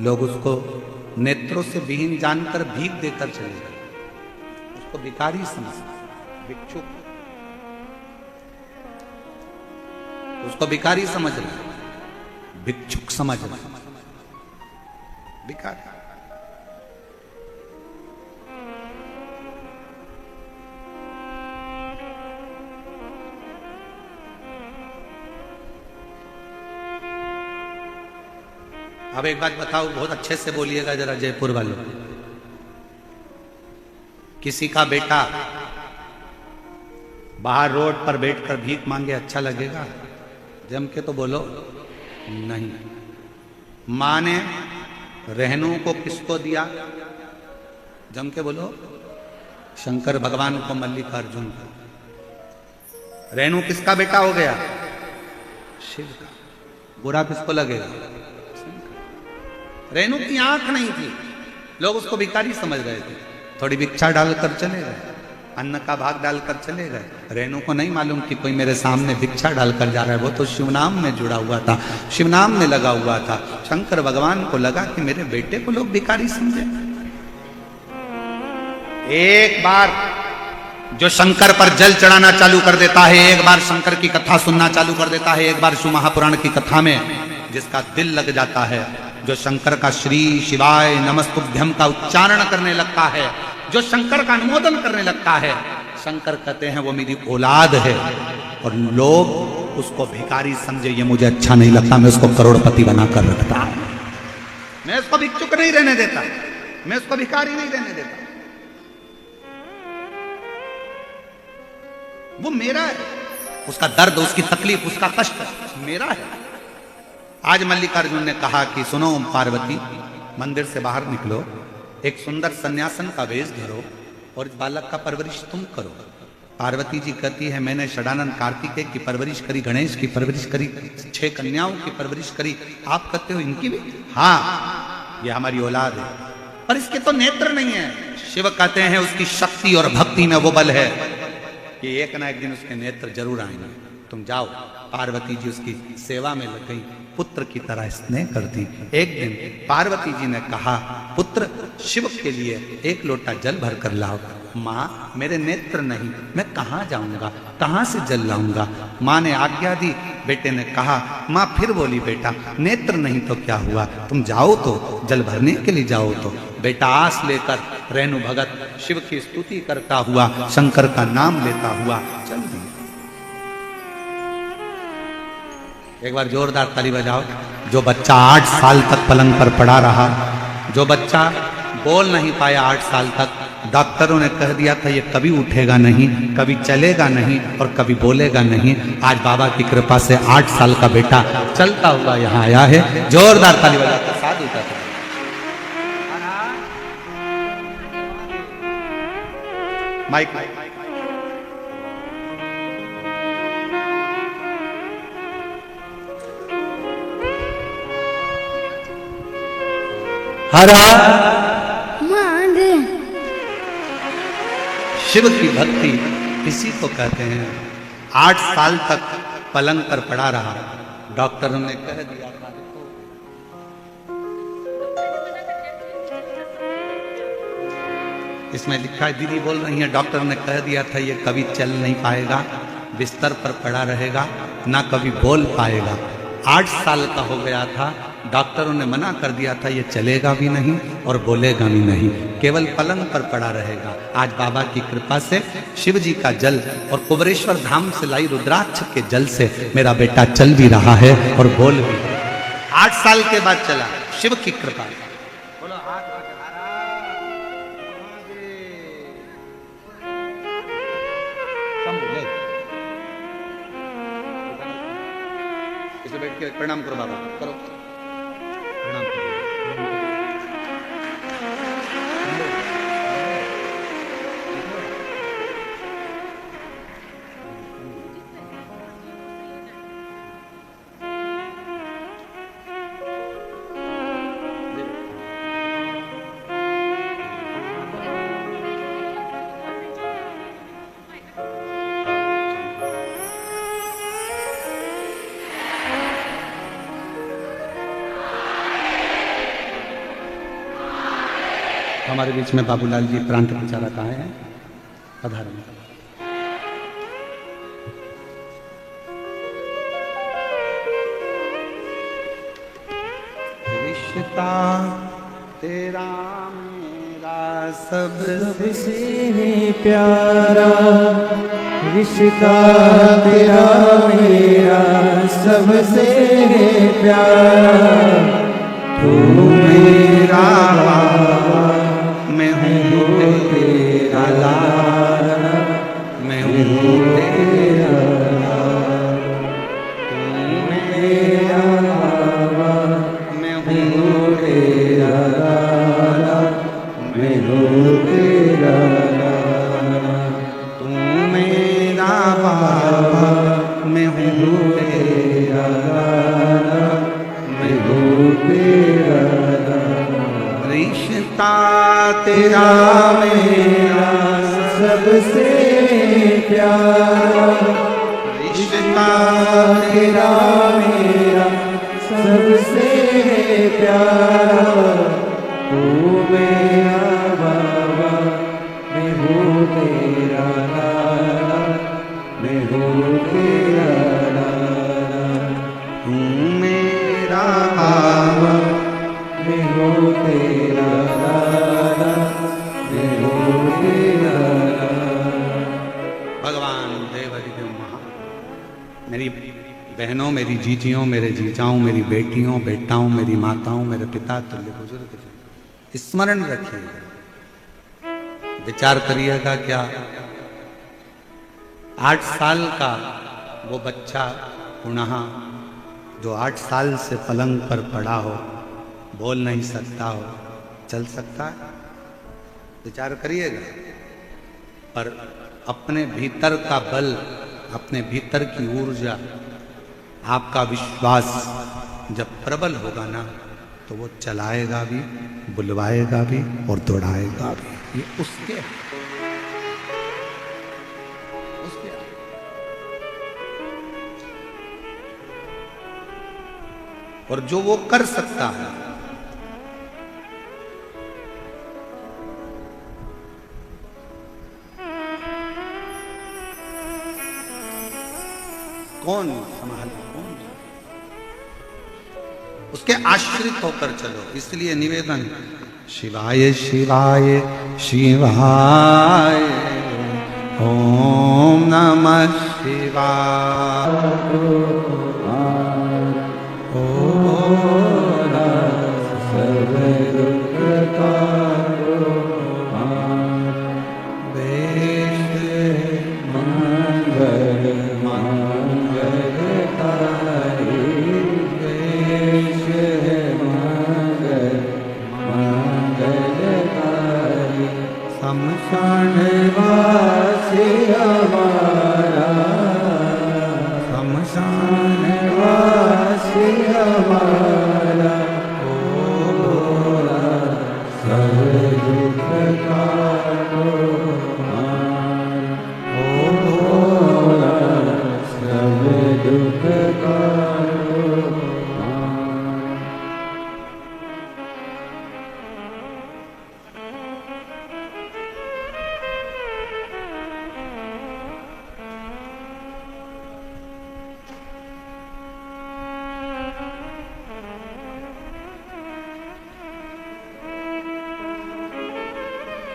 Speaker 1: लोग उसको नेत्रों से विहीन जानकर भीख देकर चले गए, उसको भिखारी समझते, भिक्षुक, उसको भिखारी समझ रहे, भिक्षुक समझ रहे, भिखारी। अब एक बात बताओ, बहुत अच्छे से बोलिएगा जरा जयपुर वालों। किसी का बेटा बाहर रोड पर बैठकर भीख मांगे अच्छा लगेगा? जम के तो बोलो नहीं। मां ने रेणु को किसको दिया? जम के बोलो, शंकर भगवान को, मल्लिकार्जुन को। रेणु किसका बेटा हो गया? शिव का। बुरा किसको लगेगा? रेणु की आंख नहीं थी, लोग उसको भिखारी समझ रहे थे, थोड़ी भिक्षा डालकर चले गए, अन्न का भाग डालकर चले गए। रेणु को नहीं मालूम कि कोई मेरे सामने भिक्षा डालकर जा रहा है, वो तो शिवनाम में जुड़ा हुआ था, शिवनाम में लगा हुआ था। शंकर भगवान को लगा कि मेरे बेटे को लोग भिखारी समझे। एक बार जो शंकर पर जल चढ़ाना चालू कर देता है, एक बार शंकर की कथा सुनना चालू कर देता है, एक बार शिव महापुराण की कथा में जिसका दिल लग जाता है, जो शंकर का श्री शिवाय नमस्तुभ्यम का उच्चारण करने लगता है, जो शंकर का अनुमोदन करने लगता है, शंकर कहते हैं वो मेरी औलाद है। और लोग उसको भिखारी समझे, ये मुझे अच्छा नहीं लगता, मैं उसको करोड़पति बनाकर रखता हूं, मैं उसको भिक्षुक नहीं रहने देता। मैं उसको भिखारी नहीं रहने देता। वो मेरा है, उसका दर्द, उसकी तकलीफ, उसका कष्ट मेरा है। आज मल्लिकार्जुन ने कहा कि सुनो पार्वती, मंदिर से बाहर निकलो, एक सुंदर सन्यासन का वेश धरो और इस बालक का परवरिश तुम करो। पार्वती जी कहती है मैंने षडानंद कार्तिकेय की परवरिश करी, गणेश की परवरिश करी, 6 कन्याओं की परवरिश करी, आप कहते हो इनकी भी? हाँ, ये हमारी औलाद है, पर इसके तो नेत्र नहीं है। शिव कहते हैं उसकी शक्ति और भक्ति में वो बल है कि एक ना एक दिन उसके नेत्र जरूर आएंगे। तुम जाओ। पार्वती जी उसकी सेवा में लग गई, पुत्र की तरह स्नेह करती। एक दिन पार्वती जी ने कहा पुत्र शिव के लिए 1 लोटा जल भर कर लाओ। माँ मेरे नेत्र नहीं, मैं कहाँ जाऊंगा, कहाँ से जल लाऊंगा? माँ ने आज्ञा दी। बेटे ने कहा, माँ फिर बोली बेटा नेत्र नहीं तो क्या हुआ, तुम जाओ तो, जल भरने के लिए जाओ तो। बेटा आस लेकर रेणु भगत शिव की स्तुति करता हुआ, शंकर का नाम लेता हुआ चल दिया। एक बार जोरदार ताली बजाओ। जो बच्चा 8 साल तक पलंग पर पड़ा रहा, जो बच्चा बोल नहीं पाया 8 साल तक, डॉक्टरों ने कह दिया था ये कभी उठेगा नहीं, कभी चलेगा नहीं और कभी बोलेगा नहीं, आज बाबा की कृपा से 8 साल का बेटा चलता हुआ यहाँ आया है। जोरदार ताली बजाकर साधु का माइक। हरा शिव की भक्ति इसी को कहते हैं। 8 साल तक पलंग पर पड़ा रहा, डॉक्टरों ने कह दिया था इसमें लिखा है, दीदी बोल रही है, डॉक्टर ने कह दिया था ये कभी चल नहीं पाएगा, बिस्तर पर पड़ा रहेगा, ना कभी बोल पाएगा। 8 साल का हो गया था, डॉक्टरों ने मना कर दिया था ये चलेगा भी नहीं और बोलेगा भी नहीं, केवल पलंग पर पड़ा रहेगा। आज बाबा की कृपा से शिव जी का जल और कुबरेश्वर धाम से लाई रुद्राक्ष के जल से मेरा बेटा चल भी रहा है और बोल भी। 8 साल के बाद चला, शिव की कृपा। बैठ के प्रणाम करो बाबा, करो प्रणाम करो। हमारे बीच में बाबूलाल जी प्रांत प्रचारक आए हैं, पधारें। रिश्ता तेरा मेरा सबसे
Speaker 2: प्यारा, रिश्ता तेरा मेरा सबसे प्यारा, तू मेरा
Speaker 1: मैं हूँ तेरा लाला, मैं हूँ तेरा लाला, तू मेरा बाबा, मैं हूँ तेरा लाला, मैं हूँ तेरा लाला, तू मेरा बाबा, मैं हूँ तेरा लाला, मैं हूँ तेरा लाला। रिश्ता तेरा मेरा
Speaker 2: सबसे प्यारा, रिश्ता तेरा मेरा सबसे प्यारा, तू मेरा बाबा, मैं हूँ तेरा लाला, मैं हूँ तेरा लाला,
Speaker 1: तू मेरा बाबा,
Speaker 2: मैं हूँ तेरा लाला, मैं हूँ तेरा लाला।
Speaker 1: भगवान देव हरिदेव महा, मेरी बहनों, मेरी जीजियों, मेरे जीजाओं, मेरी बेटियों, बेटाओं, मेरी माताओं, मेरे पिता तुल्य बुजुर्ग, स्मरण रखिएगा, विचार करिएगा। क्या 8 साल का वो बच्चा पुनः जो 8 साल से पलंग पर पड़ा हो, बोल नहीं सकता हो, चल सकता है? विचार करिएगा। पर अपने भीतर का बल, अपने भीतर की ऊर्जा, आपका विश्वास जब प्रबल होगा ना, तो वो चलाएगा भी, बुलवाएगा भी और दौड़ाएगा भी। ये उसके और जो वो कर सकता है, कौन संभाले? कौन? उसके आश्रित होकर चलो। इसलिए निवेदन, शिवाय शिवाय शिवाय, ओम नमः शिवाय,
Speaker 2: सब दुख तारो
Speaker 1: देश
Speaker 2: मंगल मंगलकारी, देश मंगल मंगलकारी,
Speaker 1: शमशान
Speaker 2: वासी हमारा,
Speaker 1: शमशान
Speaker 2: वासी हमारा, सब दुख काटो हमारा, सब दुख काटो हमारा।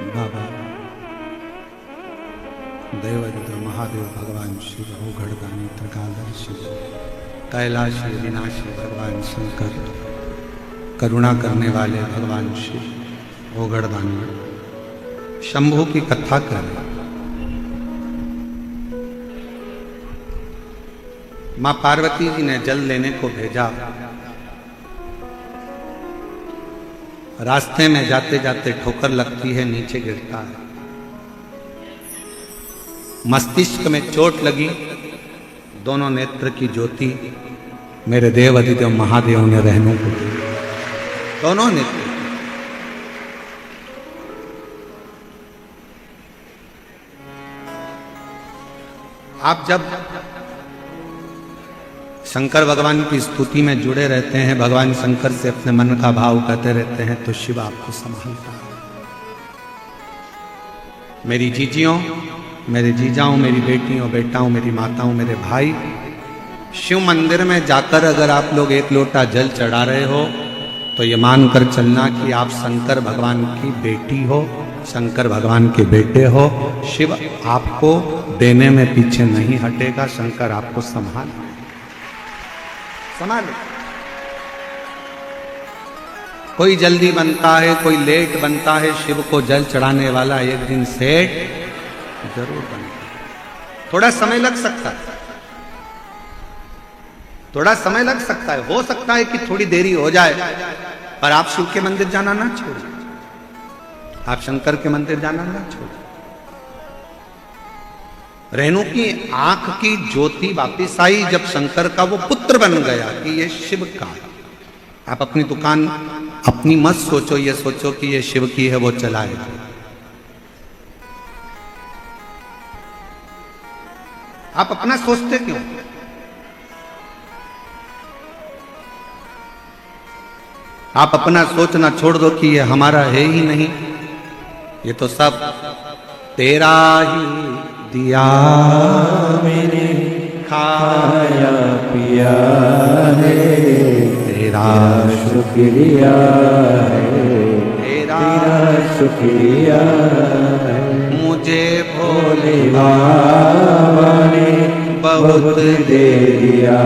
Speaker 1: बाबा देवरुद्र महादेव भगवान शिव, ओघड़दानी त्रिकालदर्शी, कैलाशी विनाशी भगवान शंकर, करुणा करने वाले भगवान शिव, ओघड़दानी शंभू की कथा करें। मां पार्वती जी ने जल लेने को भेजा। रास्ते में जाते जाते ठोकर लगती है, नीचे गिरता है, मस्तिष्क में चोट लगी, दोनों नेत्र की ज्योति मेरे देव अधिदेव महादेव ने रहनों को दी, दोनों नेत्र। आप जब शंकर भगवान की स्तुति में जुड़े रहते हैं, भगवान शंकर से अपने मन का भाव कहते रहते हैं, तो शिव आपको संभालता है। मेरी जीजियों, मेरे जीजाओं, मेरी बेटियों, बेटाओं, मेरी माताओं, मेरे भाई, शिव मंदिर में जाकर अगर आप लोग 1 लोटा जल चढ़ा रहे हो, तो ये मानकर चलना कि आप शंकर भगवान की बेटी हो, शंकर भगवान के बेटे हो। शिव आपको देने में पीछे नहीं हटेगा, शंकर आपको संभाल। कोई जल्दी बनता है, कोई लेट बनता है, शिव को जल चढ़ाने वाला एक दिन सेठ जरूर बनता है। थोड़ा समय लग सकता है, थोड़ा समय लग सकता है, हो सकता है कि थोड़ी देरी हो जाए, पर आप शिव के मंदिर जाना ना छोड़िए, आप शंकर के मंदिर जाना ना छोड़िए। रेणु की आंख की ज्योति वापिस आई जब शंकर का वो पुत्र बन गया कि ये शिव का है। आप अपनी दुकान अपनी मत सोचो, ये सोचो कि ये शिव की है, वो चलाएगा। आप अपना सोचते क्यों? आप अपना सोचना छोड़ दो कि ये हमारा है ही नहीं, ये तो सब तेरा ही दिया मैंने, खाया
Speaker 2: पिया है,
Speaker 1: तेरा
Speaker 2: शुक्रिया है,
Speaker 1: तेरा
Speaker 2: शुक्रिया है।
Speaker 1: मुझे भोले
Speaker 2: बाबा ने
Speaker 1: बहुत
Speaker 2: दे दिया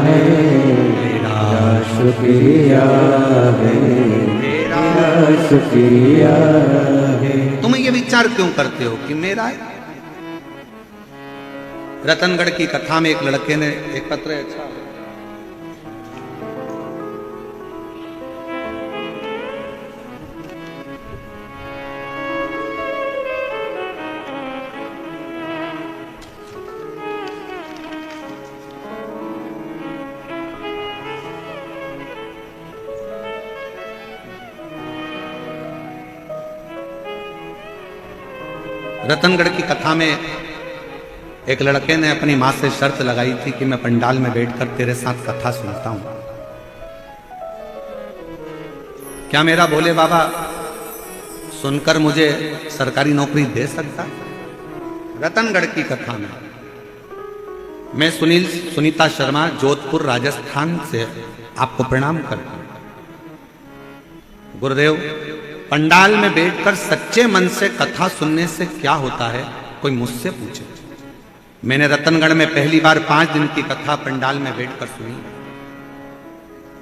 Speaker 2: है,
Speaker 1: तेरा
Speaker 2: शुक्रिया है,
Speaker 1: तेरा
Speaker 2: मेरा शुक्रिया है।
Speaker 1: तुम ये विचार क्यों करते हो कि मेरा है? रतनगढ़ की कथा में एक लड़के ने एक पत्र है, अच्छा रतनगढ़ की कथा में एक लड़के ने अपनी मां से शर्त लगाई थी कि मैं पंडाल में बैठकर तेरे साथ कथा सुनता हूं, क्या मेरा भोले बाबा सुनकर मुझे सरकारी नौकरी दे सकता? रतनगढ़ की कथा में मैं सुनीता शर्मा जोधपुर राजस्थान से आपको प्रणाम करता हूं। गुरुदेव, पंडाल में बैठकर सच्चे मन से कथा सुनने से क्या होता है, कोई मुझसे पूछे। मैंने रतनगढ़ में पहली बार 5 दिन की कथा पंडाल में बैठकर सुनी।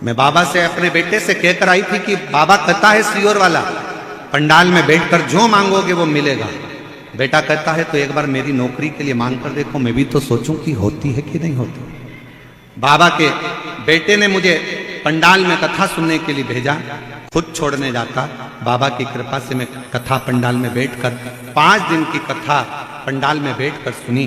Speaker 1: मैं बाबा से अपने बेटे से कहकर आई थी कि बाबा कहता है सीहोर वाला, पंडाल में बैठकर जो मांगोगे वो मिलेगा। बेटा कहता है तो एक बार मेरी नौकरी के लिए मांग कर देखो, मैं भी तो सोचूं कि होती है कि नहीं होती। बाबा के बेटे ने मुझे पंडाल में कथा सुनने के लिए भेजा, खुद छोड़ने जाता। बाबा की कृपा से मैं कथा पंडाल में बैठकर 5 दिन की कथा पंडाल में बैठकर सुनी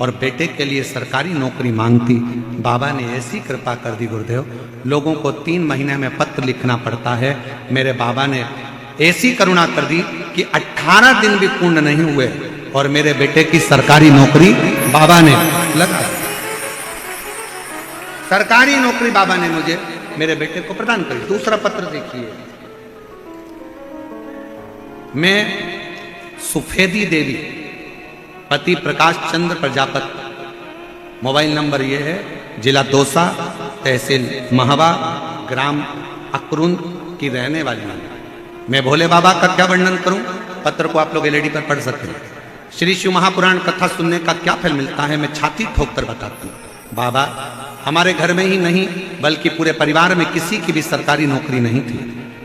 Speaker 1: और बेटे के लिए सरकारी नौकरी मांगती। बाबा ने ऐसी कृपा कर दी गुरुदेव, लोगों को 3 महीने में पत्र लिखना पड़ता है, मेरे बाबा ने ऐसी करुणा कर दी कि 18 दिन भी पूर्ण नहीं हुए और मेरे बेटे की सरकारी नौकरी बाबा ने लगा। सरकारी नौकरी बाबा ने मुझे मेरे बेटे को प्रदान करी। दूसरा पत्र देखिए, मैं सुफेदी देवी, पति प्रकाश चंद्र प्रजापत, मोबाइल नंबर ये है, जिला दौसा, तहसील महवा, ग्राम अकरुन की रहने वाली हूं। मैं भोले बाबा का क्या वर्णन करूं, पत्र को आप लोग एलईडी पर पढ़ सकते हैं। श्री शिव महापुराण कथा सुनने का क्या फल मिलता है, मैं छाती ठोककर बताता हूं। बाबा, हमारे घर में ही नहीं बल्कि पूरे परिवार में किसी की भी सरकारी नौकरी नहीं थी,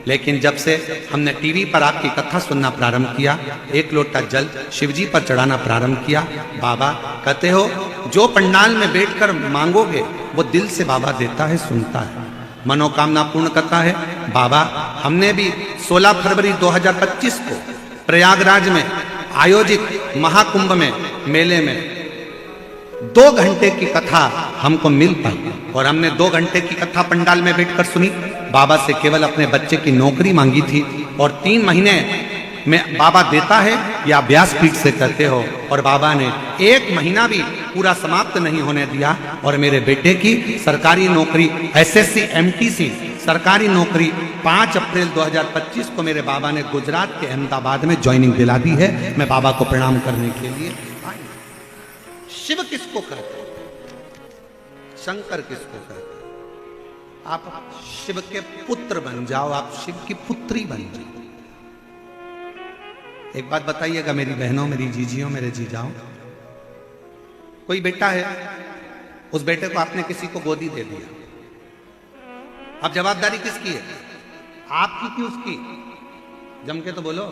Speaker 1: लेकिन जब से हमने टीवी पर आपकी कथा सुनना प्रारंभ किया, 1 लोटा जल शिवजी पर चढ़ाना प्रारंभ किया। बाबा कहते हो जो पंडाल में बैठकर मांगोगे वो दिल से बाबा देता है, सुनता है, मनोकामना पूर्ण करता है। बाबा, हमने भी 16 फरवरी 2025 को प्रयागराज में आयोजित महाकुंभ में मेले में 2 घंटे की कथा हमको मिल पाई और हमने 2 घंटे की कथा पंडाल में बैठकर सुनी। बाबा से केवल अपने बच्चे की नौकरी मांगी थी और 3 महीने में बाबा देता है या व्यासपीठ से कहते हो, और बाबा ने 1 महीना भी पूरा समाप्त नहीं होने दिया और मेरे बेटे की सरकारी नौकरी एसएससी एमटीसी सरकारी नौकरी 5 अप्रैल 2025 को मेरे बाबा ने गुजरात के अहमदाबाद में ज्वाइनिंग दिला दी है। मैं बाबा को प्रणाम करने के लिए। शिव किसको कहते हैं, शंकर किसको कहते हैं? आप शिव के पुत्र बन जाओ, आप शिव की पुत्री बन जाओ। एक बात बताइएगा मेरी बहनों, मेरी जीजियों, मेरे जीजाओं, कोई बेटा है, उस बेटे को आपने किसी को गोदी दे दिया, अब जवाबदारी किसकी है, आपकी कि उसकी? जम के तो बोलो।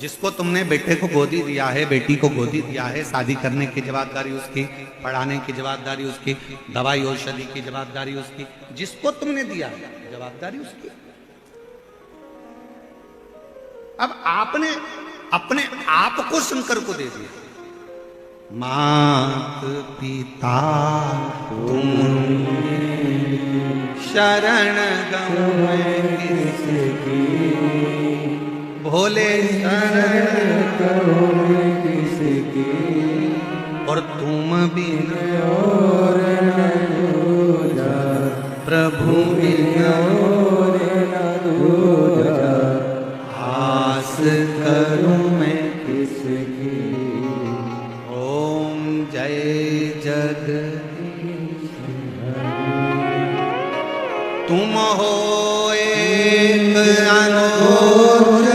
Speaker 1: जिसको तुमने बेटे को गोदी दिया है, बेटी को गोदी दिया है, शादी करने की जवाबदारी उसकी, पढ़ाने की जवाबदारी उसकी, दवाई औषधि की जवाबदारी उसकी, जिसको तुमने दिया जवाबदारी उसकी। अब आपने अपने आप को शंकर को दे दिया। मात पिता तुम शरण गम किसकी, भोले शरण किसकी, और तुम बिन और न दूजा, प्रभु बिन और न दूजा, आस करूं मैं किसकी। ओम जय जगदीश, तुम हो एक अनोखर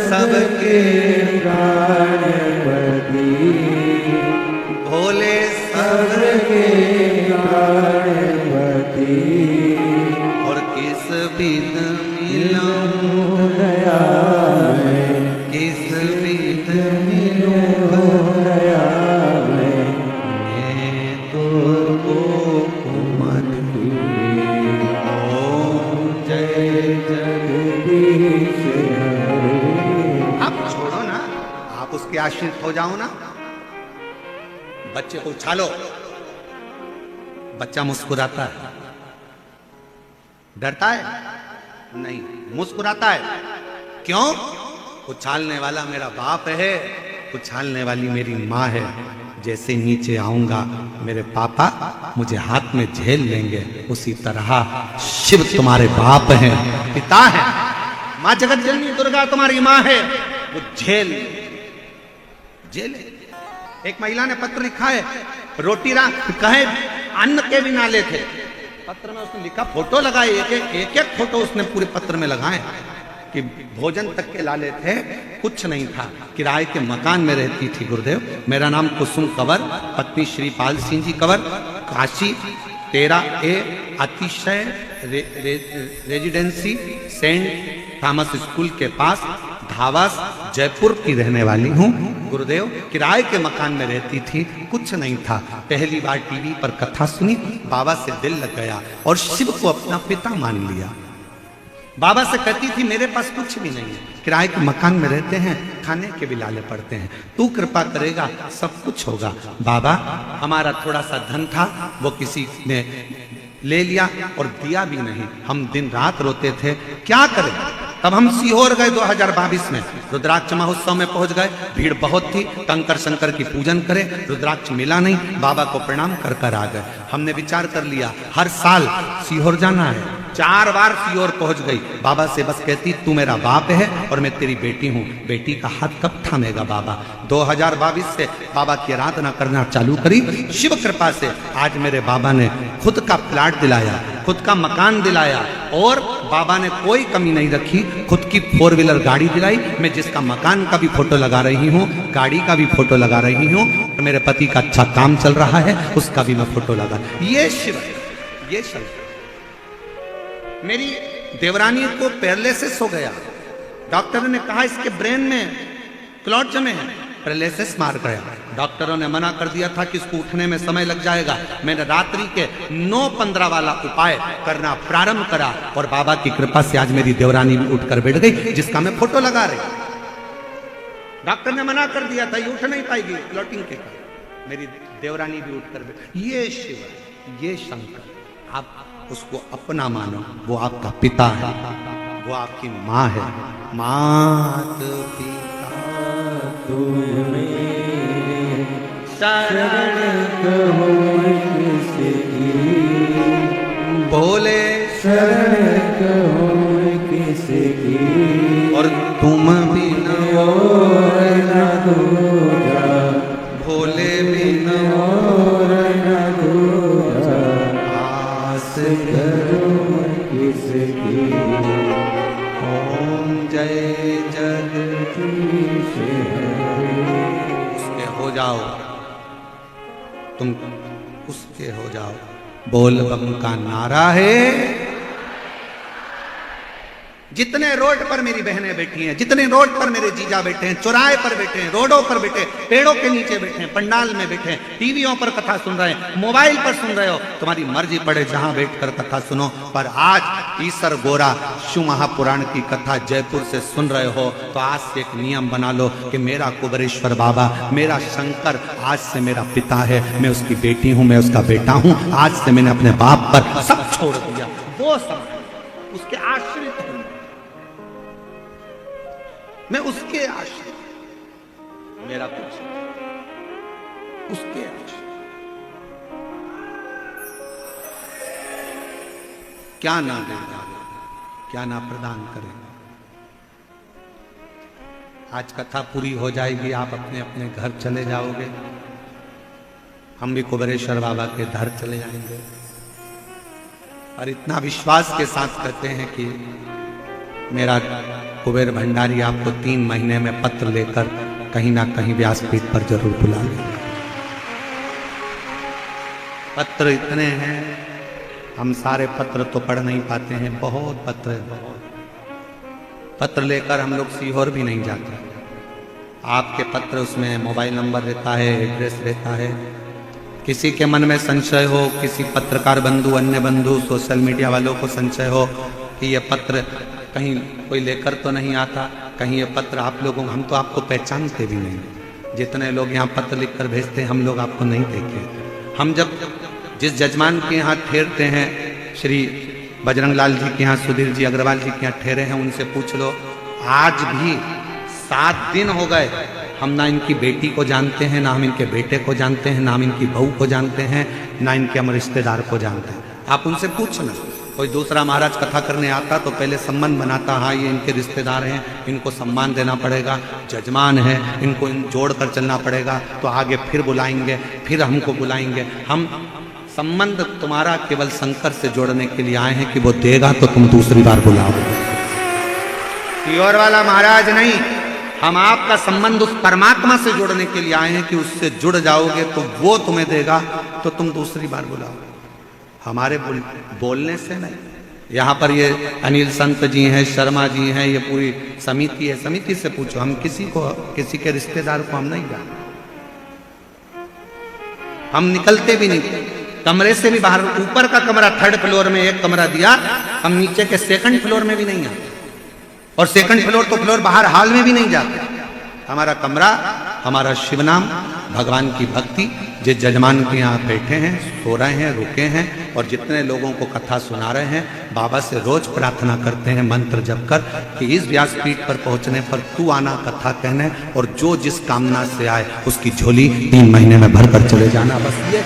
Speaker 1: सबके प्राणपति, भोले सबके प्राणपति, और किस विध मिलूं
Speaker 2: दया में,
Speaker 1: किस विध मिलूं
Speaker 2: दया में,
Speaker 1: मैं तो कुमन ओम जय
Speaker 2: जगदीश हरे।
Speaker 1: आप छोड़ो ना, आप उसके आश्रित हो जाओ ना। बच्चे को उछालो, बच्चा मुस्कुराता है, डरता है नहीं, मुस्कुराता है। क्यों? उछालने वाला मेरा बाप है, उछालने वाली मेरी माँ है। जैसे नीचे आऊंगा मेरे पापा मुझे हाथ में झेल लेंगे, उसी तरह शिव तुम्हारे बाप हैं, पिता है। माँ जगत जननी दुर्गा तुम्हारी माँ है, वो झेल एक महिला ने पत्र लिखा है, रोटी कहे अन्न के भी नाले थे। पत्र में उसने लिखा, फोटो लगाए, एक एक फोटो उसने पूरे पत्र में लगाए कि भोजन तक के लाले थे, कुछ नहीं था। किराए के मकान में रहती थी गुरुदेव। मेरा नाम कुसुम कंवर, पत्नी श्रीपाल सिंह जी कंवर, काशी 13A अतिशय रेजिडेंसी सेंट थॉमस स्कूल के पास धावास जयपुर की रहने वाली हूँ। गुरुदेव किराए के मकान में रहती थी, कुछ नहीं था। पहली बार टीवी पर कथा सुनी, बाबा से दिल लग गया और शिव को अपना पिता मान लिया। बाबा से कहती थी मेरे पास कुछ भी नहीं है, किराए के मकान में रहते हैं, खाने के भी लाले पड़ते हैं, तू कृपा करेगा सब कुछ होगा। बाबा हमारा थोड़ा सा धन था, वो किसी ने ले लिया और दिया भी नहीं। हम दिन रात रोते थे, क्या करें। तब हम सीहोर गए 2022 में, रुद्राक्ष महोत्सव में पहुंच गए। भीड़ बहुत थी, कंकर शंकर की पूजन करें, रुद्राक्ष मिला नहीं, बाबा को प्रणाम कर कर आ गए। हमने विचार कर लिया हर साल सीहोर जाना है। 4 बार सीहोर पहुंच गई। बाबा से बस कहती तू मेरा बाप है और मैं तेरी बेटी हूँ। बेटी का हाथ कब थामेगा बाबा। 2022 से बाबा की आराधना करना चालू करी। शिव कृपा से आज मेरे बाबा ने खुद का प्लाट दिलाया, खुद का मकान दिलाया और बाबा ने कोई कमी नहीं रखी। खुद की 4 व्हीलर गाड़ी दिलाई। मैं जिसका मकान का भी फोटो लगा रही हूँ, गाड़ी का भी फोटो लगा रही हूँ, और मेरे पति का अच्छा काम चल रहा है, उसका भी मैं फोटो लगा। ये शिव, ये शिव। मेरी देवरानी को पैरालिसिस हो गया। डॉक्टर ने कहा इसके ब्रेन में क्लॉट जमे हैं, पैरालिसिस मार गया। डॉक्टरों ने मना कर दिया था कि इसको उठने में समय लग जाएगा। मैंने रात्रि के 9:15 वाला उपाय करना प्रारंभ करा और बाबा की कृपा से आज मेरी देवरानी भी उठकर बैठ गई, जिसका मैं फोटो लगा रही। डॉक्टर ने मना कर दिया था, ये उठ नहीं पाएगी क्लॉटिंग के कारण। मेरी देवरानी भी उठकर बैठ। ये शिव, ये शंकर, आप उसको अपना मानो, वो आपका पिता है, वो आपकी माँ है। मात पिता
Speaker 2: तुम मेरे
Speaker 1: शरण
Speaker 2: कहो किसकी,
Speaker 1: बोले
Speaker 2: शरण कहो किसकी,
Speaker 1: और तुम बिन
Speaker 2: और न दूजा,
Speaker 1: भोले बिन
Speaker 2: और न दूजा,
Speaker 1: आस
Speaker 2: करो किसकी।
Speaker 1: ओम जय जगदीश
Speaker 2: हरे।
Speaker 1: उसके हो जाओ, तुम उसके हो जाओ। बोल बम का नारा है। जितने रोड पर मेरी बहनें बैठी हैं, जितने रोड पर मेरे जीजा बैठे हैं, चौराहे पर बैठे हैं, रोडों पर बैठे हैं, पेड़ों के नीचे बैठे हैं, पंडाल में बैठे हैं, टीवियों पर कथा सुन रहे हैं, मोबाइल पर सुन रहे हो, तुम्हारी मर्जी पड़े जहां बैठकर कथा सुनो। पर आज ईसर गोरा शिव महापुराण की कथा जयपुर से सुन रहे हो तो आज से एक नियम बना लो कि मेरा कुबेरेश्वर बाबा, मेरा शंकर आज से मेरा पिता है, मैं उसकी बेटी हूं, मैं उसका बेटा हूं। आज से मैंने अपने बाप पर सब छोड़ दिया, वो सब उसके आश्रित हूं, मैं उसके आश्रित, मेरा कुछ उसके आश्रित। क्या ना दे, क्या ना प्रदान करें। आज कथा पूरी हो जाएगी, आप अपने अपने घर चले जाओगे, हम भी कुबेरेश्वर बाबा के घर चले जाएंगे। और इतना विश्वास के साथ कहते हैं कि मेरा कुबेर भंडारी आपको 3 महीने में पत्र लेकर कहीं ना कहीं व्यासपीठ पर जरूर बुला लेंगे। पत्र इतने हैं हम सारे पत्र तो पढ़ नहीं पाते हैं, बहुत पत्र है, बहुत पत्र लेकर हम लोग सीहोर भी नहीं जाते। आपके पत्र उसमें मोबाइल नंबर रहता है, एड्रेस रहता है। किसी के मन में संशय हो, किसी पत्रकार बंधु, अन्य बंधु, सोशल मीडिया वालों को संशय हो कि ये पत्र कहीं कोई लेकर तो नहीं आता, कहीं ये पत्र आप लोगों, हम तो आपको पहचानते भी नहीं। जितने लोग यहाँ पत्र लिखकर भेजते हैं, हम लोग आपको नहीं देखे। हम जब जिस जजमान के यहाँ ठहरते हैं, श्री बजरंग लाल जी के यहाँ, सुधीर जी अग्रवाल जी के यहाँ ठहरे हैं, उनसे पूछ लो, आज भी 7 दिन हो गए हम ना इनकी बेटी को जानते हैं, ना हम इनके बेटे को जानते हैं, ना हम इनकी बहू को जानते हैं, ना इनके हम रिश्तेदार को जानते हैं। आप उनसे पूछना। कोई दूसरा महाराज कथा करने आता तो पहले संबंध बनाता, हाँ ये इनके रिश्तेदार हैं, इनको सम्मान देना पड़ेगा, जजमान है, इनको जोड़ कर चलना पड़ेगा, तो आगे फिर बुलाएंगे, फिर हमको बुलाएंगे। हम संबंध तुम्हारा केवल शंकर से जोड़ने के लिए आए हैं कि वो देगा तो तुम दूसरी बार बुलाओगे। प्योर वाला महाराज नहीं, हम आपका संबंध उस परमात्मा से जोड़ने के लिए आए हैं कि उससे जुड़ जाओगे तो वो तुम्हें देगा तो तुम दूसरी बार बुलाओगे, हमारे बोलने से नहीं। यहाँ पर ये अनिल संत जी हैं, शर्मा जी हैं, ये पूरी समिति है, समिति से पूछो। हम किसी के रिश्तेदार को हम नहीं जानते, हम निकलते भी नहीं कमरे से भी बाहर। ऊपर का कमरा 3rd फ्लोर में एक कमरा दिया, हम नीचे के 2nd फ्लोर में भी नहीं आते, और 2nd फ्लोर तो फ्लोर बाहर हॉल में भी नहीं जाते। हमारा कमरा, हमारा शिव नाम, भगवान की भक्ति, जिस जजमान के यहाँ बैठे हैं, सो रहे हैं, रुके हैं, और जितने लोगों को कथा सुना रहे हैं, बाबा से रोज प्रार्थना करते हैं मंत्र जप कर कि इस व्यासपीठ पर पहुंचने पर तू आना कथा कहने, और जो जिस कामना से आए उसकी झोली 3 महीने में भर कर चले जाना। बस ये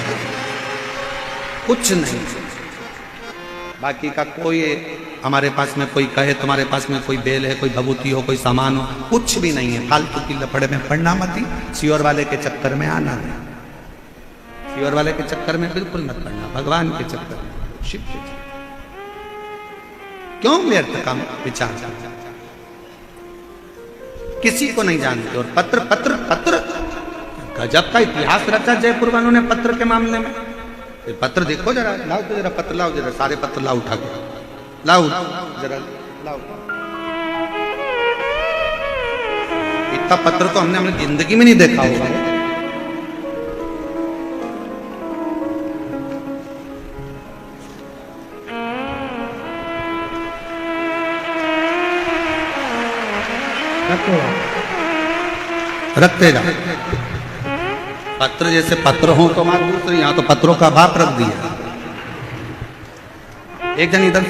Speaker 1: कुछ नहीं, बाकी का कोई हमारे पास में कोई कहे तुम्हारे पास में कोई बेल है, कोई भभूति हो, कोई सामान हो, कुछ भी नहीं है। फालतू की लफड़े में पड़ना मत ही, सियोर वाले के चक्कर में आना नहीं, सियोर वाले के चक्कर में बिल्कुल मत पड़ना, भगवान के चक्कर में, शिव के चक्कर। क्यों व्यर्थ काम विचार, किसी को नहीं जानते। और पत्र पत्र पत्र गजब का इतिहास रचा जयपुर वालों ने पत्र के मामले में। पत्र देखो जरा, लाओ तो जरा पत्र लाओ, जरा सारे पत्र लाओ, उठा के लाओ जरा, लाओ। इतना पत्र तो हमने अपनी जिंदगी में नहीं देखा होगा। रखते जा पत्र, जैसे पत्र हो तो मार दूसरी, यहाँ तो पत्रों का बाप रख दिया। एक जन इधर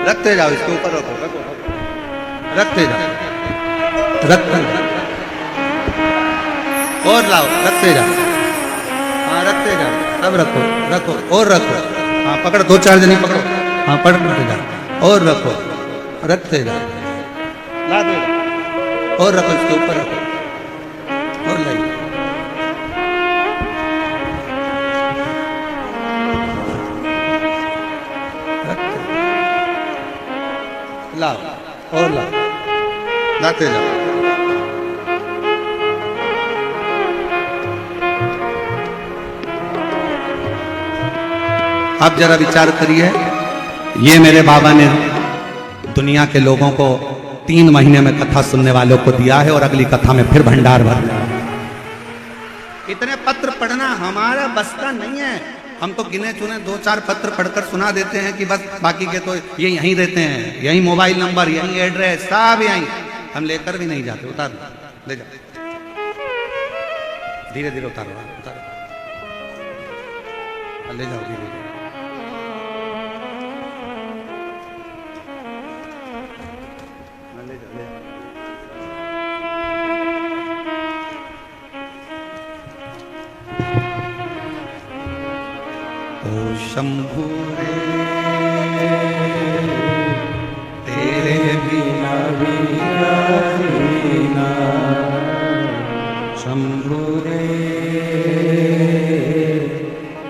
Speaker 1: रखते जाओ, इसके ऊपर रखो, रखते जाओ, रखते और लाओ, रखते जाओ, हाँ रखते जाओ, सब रखो, रखो और रखो, हाँ पकड़ो, 2-4 जनी पकड़ो, हाँ पकड़ते जाओ और रखो, रखते जाओ, ला दो और रखो, इसके ऊपर रखो और लाइए। लाओ और लाओ, लाते जाओ। अब जरा विचार करिए, ये मेरे बाबा ने दुनिया के लोगों को 3 महीने में कथा सुनने वालों को दिया है, और अगली कथा में फिर भंडार भर दिया। इतने पत्र पढ़ना हमारा बस का नहीं है। हम तो गिने चुने 2-4 पत्र पढ़कर सुना देते हैं कि बस, बाकी के तो ये यहीं रहते हैं, यहीं मोबाइल नंबर, यहीं एड्रेस, सब यहीं। हम लेकर भी नहीं जाते। उतार ले जाओ, धीरे धीरे उतारो, उतारो, ले जाओ धीरे धीरे। शंभु रे तेरे बिना विना, शंभु रे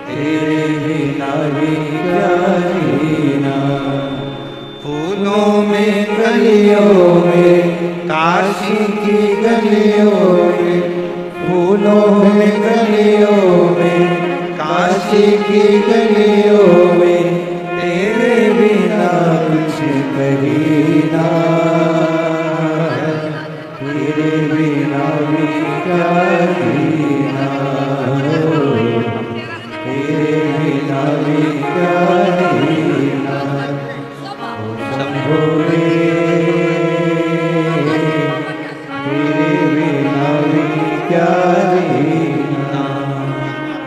Speaker 1: तेरे बिना विना, फूलों में गलियों में, काशी की गलियों में, फूलों में गलियों में, काशी
Speaker 2: काशी की गलियों में तेरे बिना कुछ कहीं ना, तेरे बिना भी क्या जीना, तेरे बिना भी क्या जीना। शंभो रे, तेरे बिना भी क्या जीना।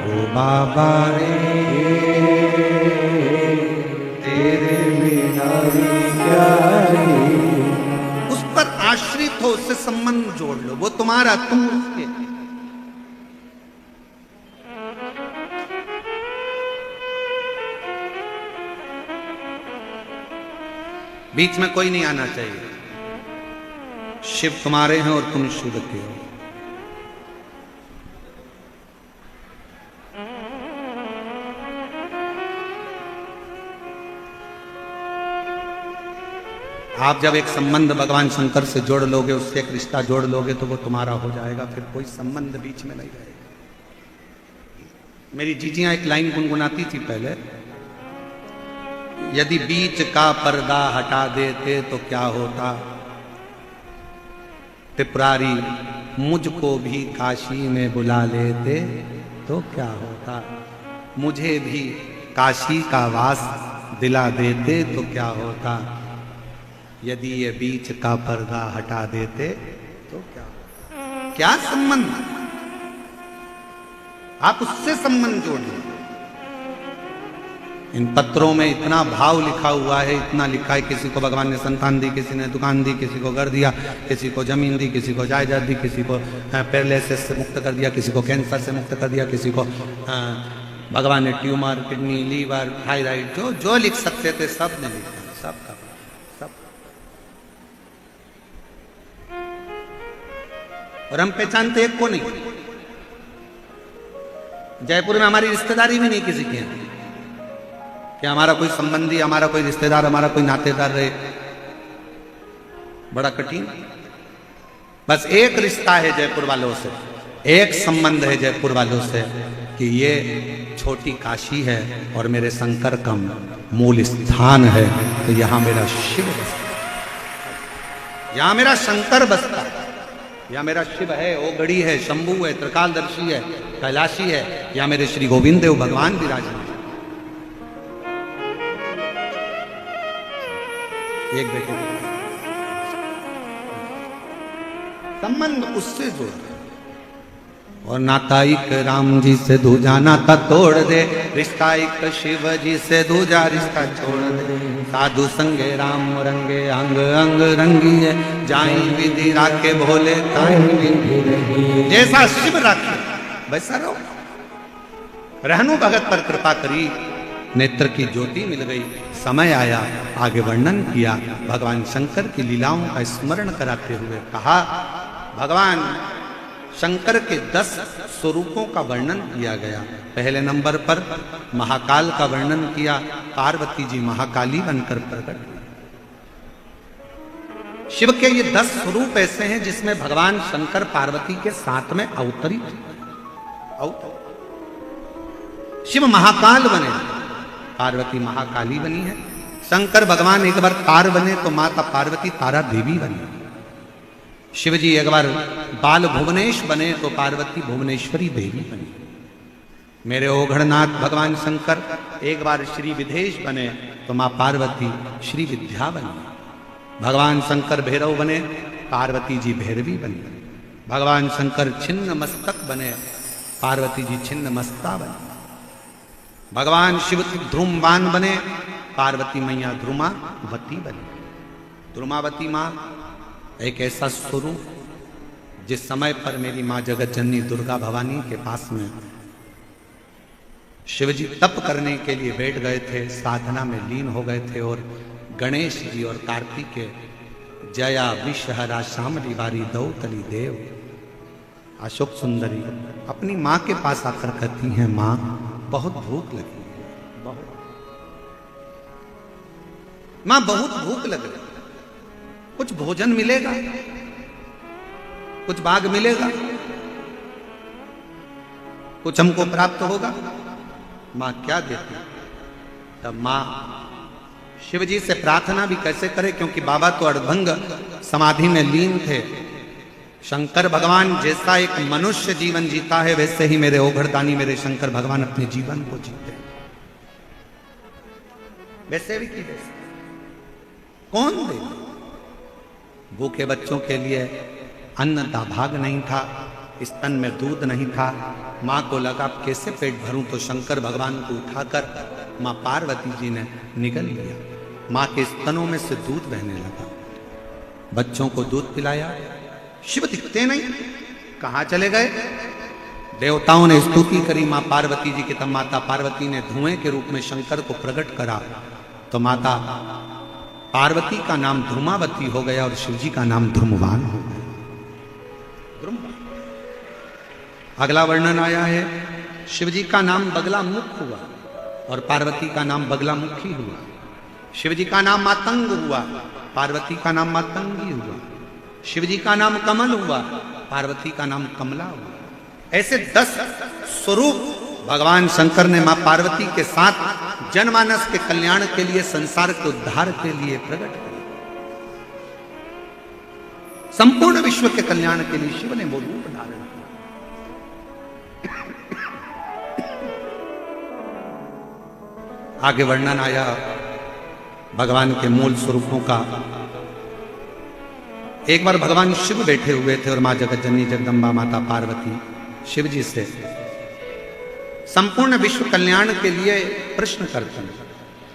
Speaker 1: ओ बाबा रे,
Speaker 2: तेरे बिना भी क्या जीना।
Speaker 1: उस पर आश्रित हो, उससे संबंध जोड़ लो। वो तुम्हारा, तुम उसके। बीच में कोई नहीं आना चाहिए। शिव तुम्हारे हैं और तुम शिव के हो। आप जब एक संबंध भगवान शंकर से जोड़ लोगे, उससे एक रिश्ता जोड़ लोगे, तो वो तुम्हारा हो जाएगा। फिर कोई संबंध बीच में नहीं रहेगा। मेरी जीजियां एक लाइन गुनगुनाती थी पहले, यदि बीच का पर्दा हटा देते तो क्या होता, त्रिपुरारी मुझको भी काशी में बुला लेते तो क्या होता, मुझे भी काशी का वास दिला देते तो क्या होता, यदि ये बीच का पर्दा हटा देते तो क्या होता। क्या संबंध, आप उससे संबंध जोड़िए। इन पत्रों में इतना भाव लिखा हुआ है, इतना लिखा है। किसी को भगवान ने संतान दी, किसी ने दुकान दी, किसी को घर दिया, किसी को जमीन दी, किसी को जायदाद दी, किसी को पैरालिसिस से मुक्त कर दिया, किसी को कैंसर से मुक्त कर दिया, किसी को भगवान ने ट्यूमर, किडनी, लीवर, थायराइड, जो जो लिख सकते थे सब ने लिखा, सब का सब। और हम पहचानते एक को नहीं। जयपुर में हमारी रिश्तेदारी भी नहीं किसी की, कि हमारा कोई संबंधी, हमारा कोई रिश्तेदार, हमारा कोई नातेदार रहे, बड़ा कठिन। बस एक रिश्ता है जयपुर वालों से, एक संबंध है जयपुर वालों से, कि ये छोटी काशी है और मेरे शंकर का मूल स्थान है। तो यहां मेरा शिव बसता, यहां मेरा शंकर बसता, यहां मेरा शिव है, ओगड़ी है, शंभू है, त्रिकालदर्शी है, कैलाशी है। यहां मेरे श्री गोविंद देव भगवान विराजमान। एक बेटे संबंध उससे जोड़। और नाता एक राम जी से दूजा नाता तोड़ दे, रिश्ता एक शिव जी से दूजा रिश्ता छोड़ दे। साधु संगे राम रंगे, अंग अंग रंगी है, जाई विधि राखे भोले ताई विधि रंगी। जैसा शिव राखे वैसा रहो। रहनु भगत पर कृपा करी, नेत्र की ज्योति मिल गई। समय आया, आगे वर्णन किया भगवान शंकर की लीलाओं का स्मरण कराते हुए कहा, भगवान शंकर के 10 स्वरूपों का वर्णन किया गया। पहले नंबर पर महाकाल का वर्णन किया। पार्वती जी महाकाली बनकर प्रकट हुई। शिव के ये 10 स्वरूप ऐसे हैं जिसमें भगवान शंकर पार्वती के साथ में अवतरित। शिव महाकाल बने, पार्वती महाकाली बनी है। शंकर भगवान एक बार तार बने तो माता पार्वती तारा देवी बनी। शिव जी एक बार बाल भुवनेश बने तो पार्वती भुवनेश्वरी देवी बनी। मेरे ओघड़नाथ भगवान शंकर एक बार श्री विदेश बने तो मां पार्वती श्री विद्या बनी। भगवान शंकर भैरव बने, पार्वती जी भैरवी बनी। भगवान शंकर छिन्न मस्तक बने, पार्वती जी छिन्न मस्ता बनी। भगवान शिव ध्रुमवान बने, पार्वती मैया ध्रुमावती बनी। ध्रुमावती मां एक ऐसा स्वरूप जिस समय पर मेरी मां जगत जननी दुर्गा भवानी के पास में शिवजी तप करने के लिए बैठ गए थे, साधना में लीन हो गए थे, और गणेश जी और कार्तिकेय जया विषहरा श्यामली बारी दौतली देव अशोक सुंदरी अपनी मां के पास आकर कहती हैं, मां बहुत भूख लगी है, बहुत मां बहुत भूख लग रही, कुछ भोजन मिलेगा, कुछ भाग मिलेगा, कुछ हमको प्राप्त होगा। मां क्या देती? तब मां शिव जी से प्रार्थना भी कैसे करे, क्योंकि बाबा तो अड़भंग समाधि में लीन थे। शंकर भगवान जैसा एक मनुष्य जीवन जीता है, वैसे ही मेरे ओघड़दानी मेरे शंकर भगवान अपने जीवन को जीते, वैसे भी की वैसे कौन दे? भूखे बच्चों के लिए अन्न का भाग नहीं था, स्तन में दूध नहीं था। मां को लगा कैसे पेट भरूं, तो शंकर भगवान को उठाकर मां पार्वती जी ने निगल लिया। मां के स्तनों में से दूध बहने लगा, बच्चों को दूध पिलाया। शिव दिखते नहीं, कहां चले गए? देवताओं ने स्तुति करी मां पार्वती जी की, तब माता पार्वती ने धुएं के रूप में शंकर को प्रकट करा, तो माता पार्वती का नाम ध्रुमावती हो गया और शिवजी का नाम ध्रुमवान हो गया। अगला वर्णन आया है, शिवजी का नाम बगला मुख हुआ और पार्वती का नाम बगला मुखी हुआ। शिवजी का नाम मातंग हुआ, पार्वती का नाम मातंगी हुआ। शिवजी का नाम कमल हुआ, पार्वती का नाम कमला हुआ। ऐसे 10 स्वरूप भगवान शंकर ने मां पार्वती के साथ जनमानस के कल्याण के लिए, संसार के उद्धार के लिए प्रकट किए। संपूर्ण विश्व के कल्याण के लिए शिव ने वो रूप धारण किया। आगे वर्णन आया भगवान के मूल स्वरूपों का। एक बार भगवान शिव बैठे हुए थे और मां जगतजननी जगदम्बा माता पार्वती शिव जी से संपूर्ण विश्व कल्याण के लिए प्रश्न करते हैं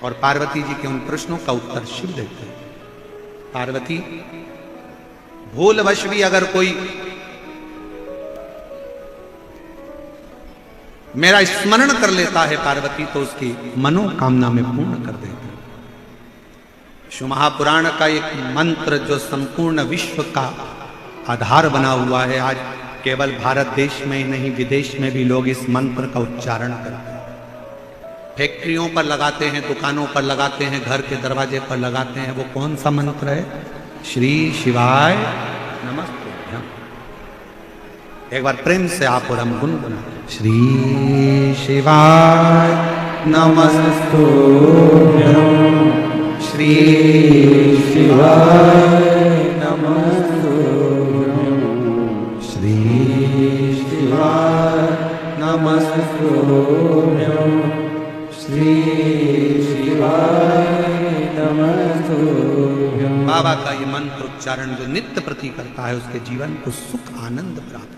Speaker 1: और पार्वती जी के उन प्रश्नों का उत्तर शिव देते हैं। पार्वती, भूलवश भी अगर कोई मेरा स्मरण कर लेता है पार्वती, तो उसकी मनोकामना में पूर्ण कर देते हैं। शिव महापुराण का एक मंत्र जो संपूर्ण विश्व का आधार बना हुआ है, आज केवल भारत देश में ही नहीं विदेश में भी लोग इस मंत्र का उच्चारण करते हैं। फैक्ट्रियों पर लगाते हैं, दुकानों पर लगाते हैं, घर के दरवाजे पर लगाते हैं। वो कौन सा मंत्र है? श्री शिवाय नमस्तुभ्यम। एक बार प्रेम से आप और हम गुनगुना, श्री शिवाय नमस्तुभ्यम, श्री शिवाय नमस्तुभ्यम, श्री शिवाय नमस्तुभ्यम, श्री शिवाय नमस्तुभ्यम। बाबा का ये मंत्र उच्चारण जो नित्य प्रति करता है, उसके जीवन को सुख आनंद प्राप्त हो।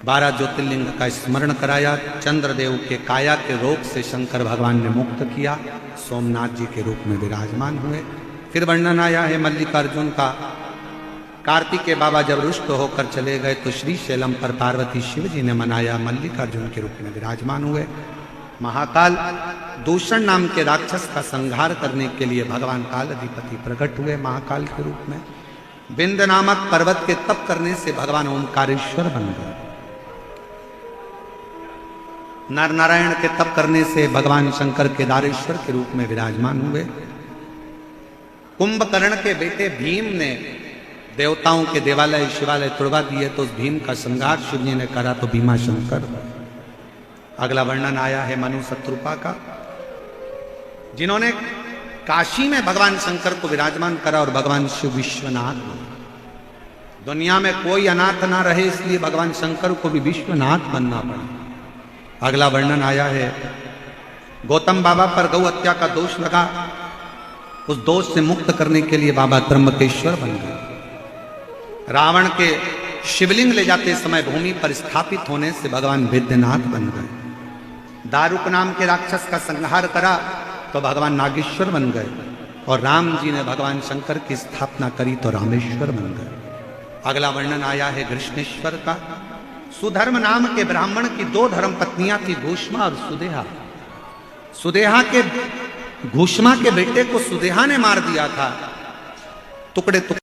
Speaker 1: 12 ज्योतिर्लिंग का स्मरण कराया। चंद्रदेव के काया के रोग से शंकर भगवान ने मुक्त किया, सोमनाथ जी के रूप में विराजमान हुए। फिर वर्णन आया है मल्लिकार्जुन का। कार्तिक के बाबा जब रुष्ट होकर चले गए तो श्री शैलम पर पार्वती शिव जी ने मनाया, मल्लिकार्जुन के रूप में विराजमान हुए। महाकाल दूषण नाम के राक्षस का संहार करने के लिए भगवान काल अधिपति प्रकट हुए महाकाल के रूप में। बिंद नामक पर्वत के तप करने से भगवान ओंकारेश्वर बन गए। नर नारायण के तप करने से भगवान शंकर केदारेश्वर के रूप में विराजमान हुए। कुंभकर्ण के बेटे भीम ने देवताओं के देवालय शिवालय तुड़वा दिए, तो उस भीम का संहार शिव जी ने करा, तो भीमा शंकर। अगला वर्णन आया है मनु शत्रुपा का, जिन्होंने काशी में भगवान शंकर को विराजमान करा और भगवान शिव विश्वनाथ। दुनिया में कोई अनाथ ना रहे, इसलिए भगवान शंकर को भी विश्वनाथ बनना पड़ा। अगला वर्णन आया है गौतम बाबा पर गौ हत्या का दोष लगा, उस दोष से मुक्त करने के लिए बाबा त्र्यंबकेश्वर बन गए। रावण के शिवलिंग ले जाते समय भूमि पर स्थापित होने से भगवान वैद्यनाथ बन गए। दारुक नाम के राक्षस का संहार करा तो भगवान नागेश्वर बन गए, और राम जी ने भगवान शंकर की स्थापना करी तो रामेश्वर बन गए। अगला वर्णन आया है कृष्णेश्वर का। सुधर्म नाम के ब्राह्मण की 2 धर्म पत्नियां थी, घूष्मा और सुदेहा। सुदेहा के घूष्मा के बेटे को सुदेहा ने मार दिया था, टुकड़े टुकड़े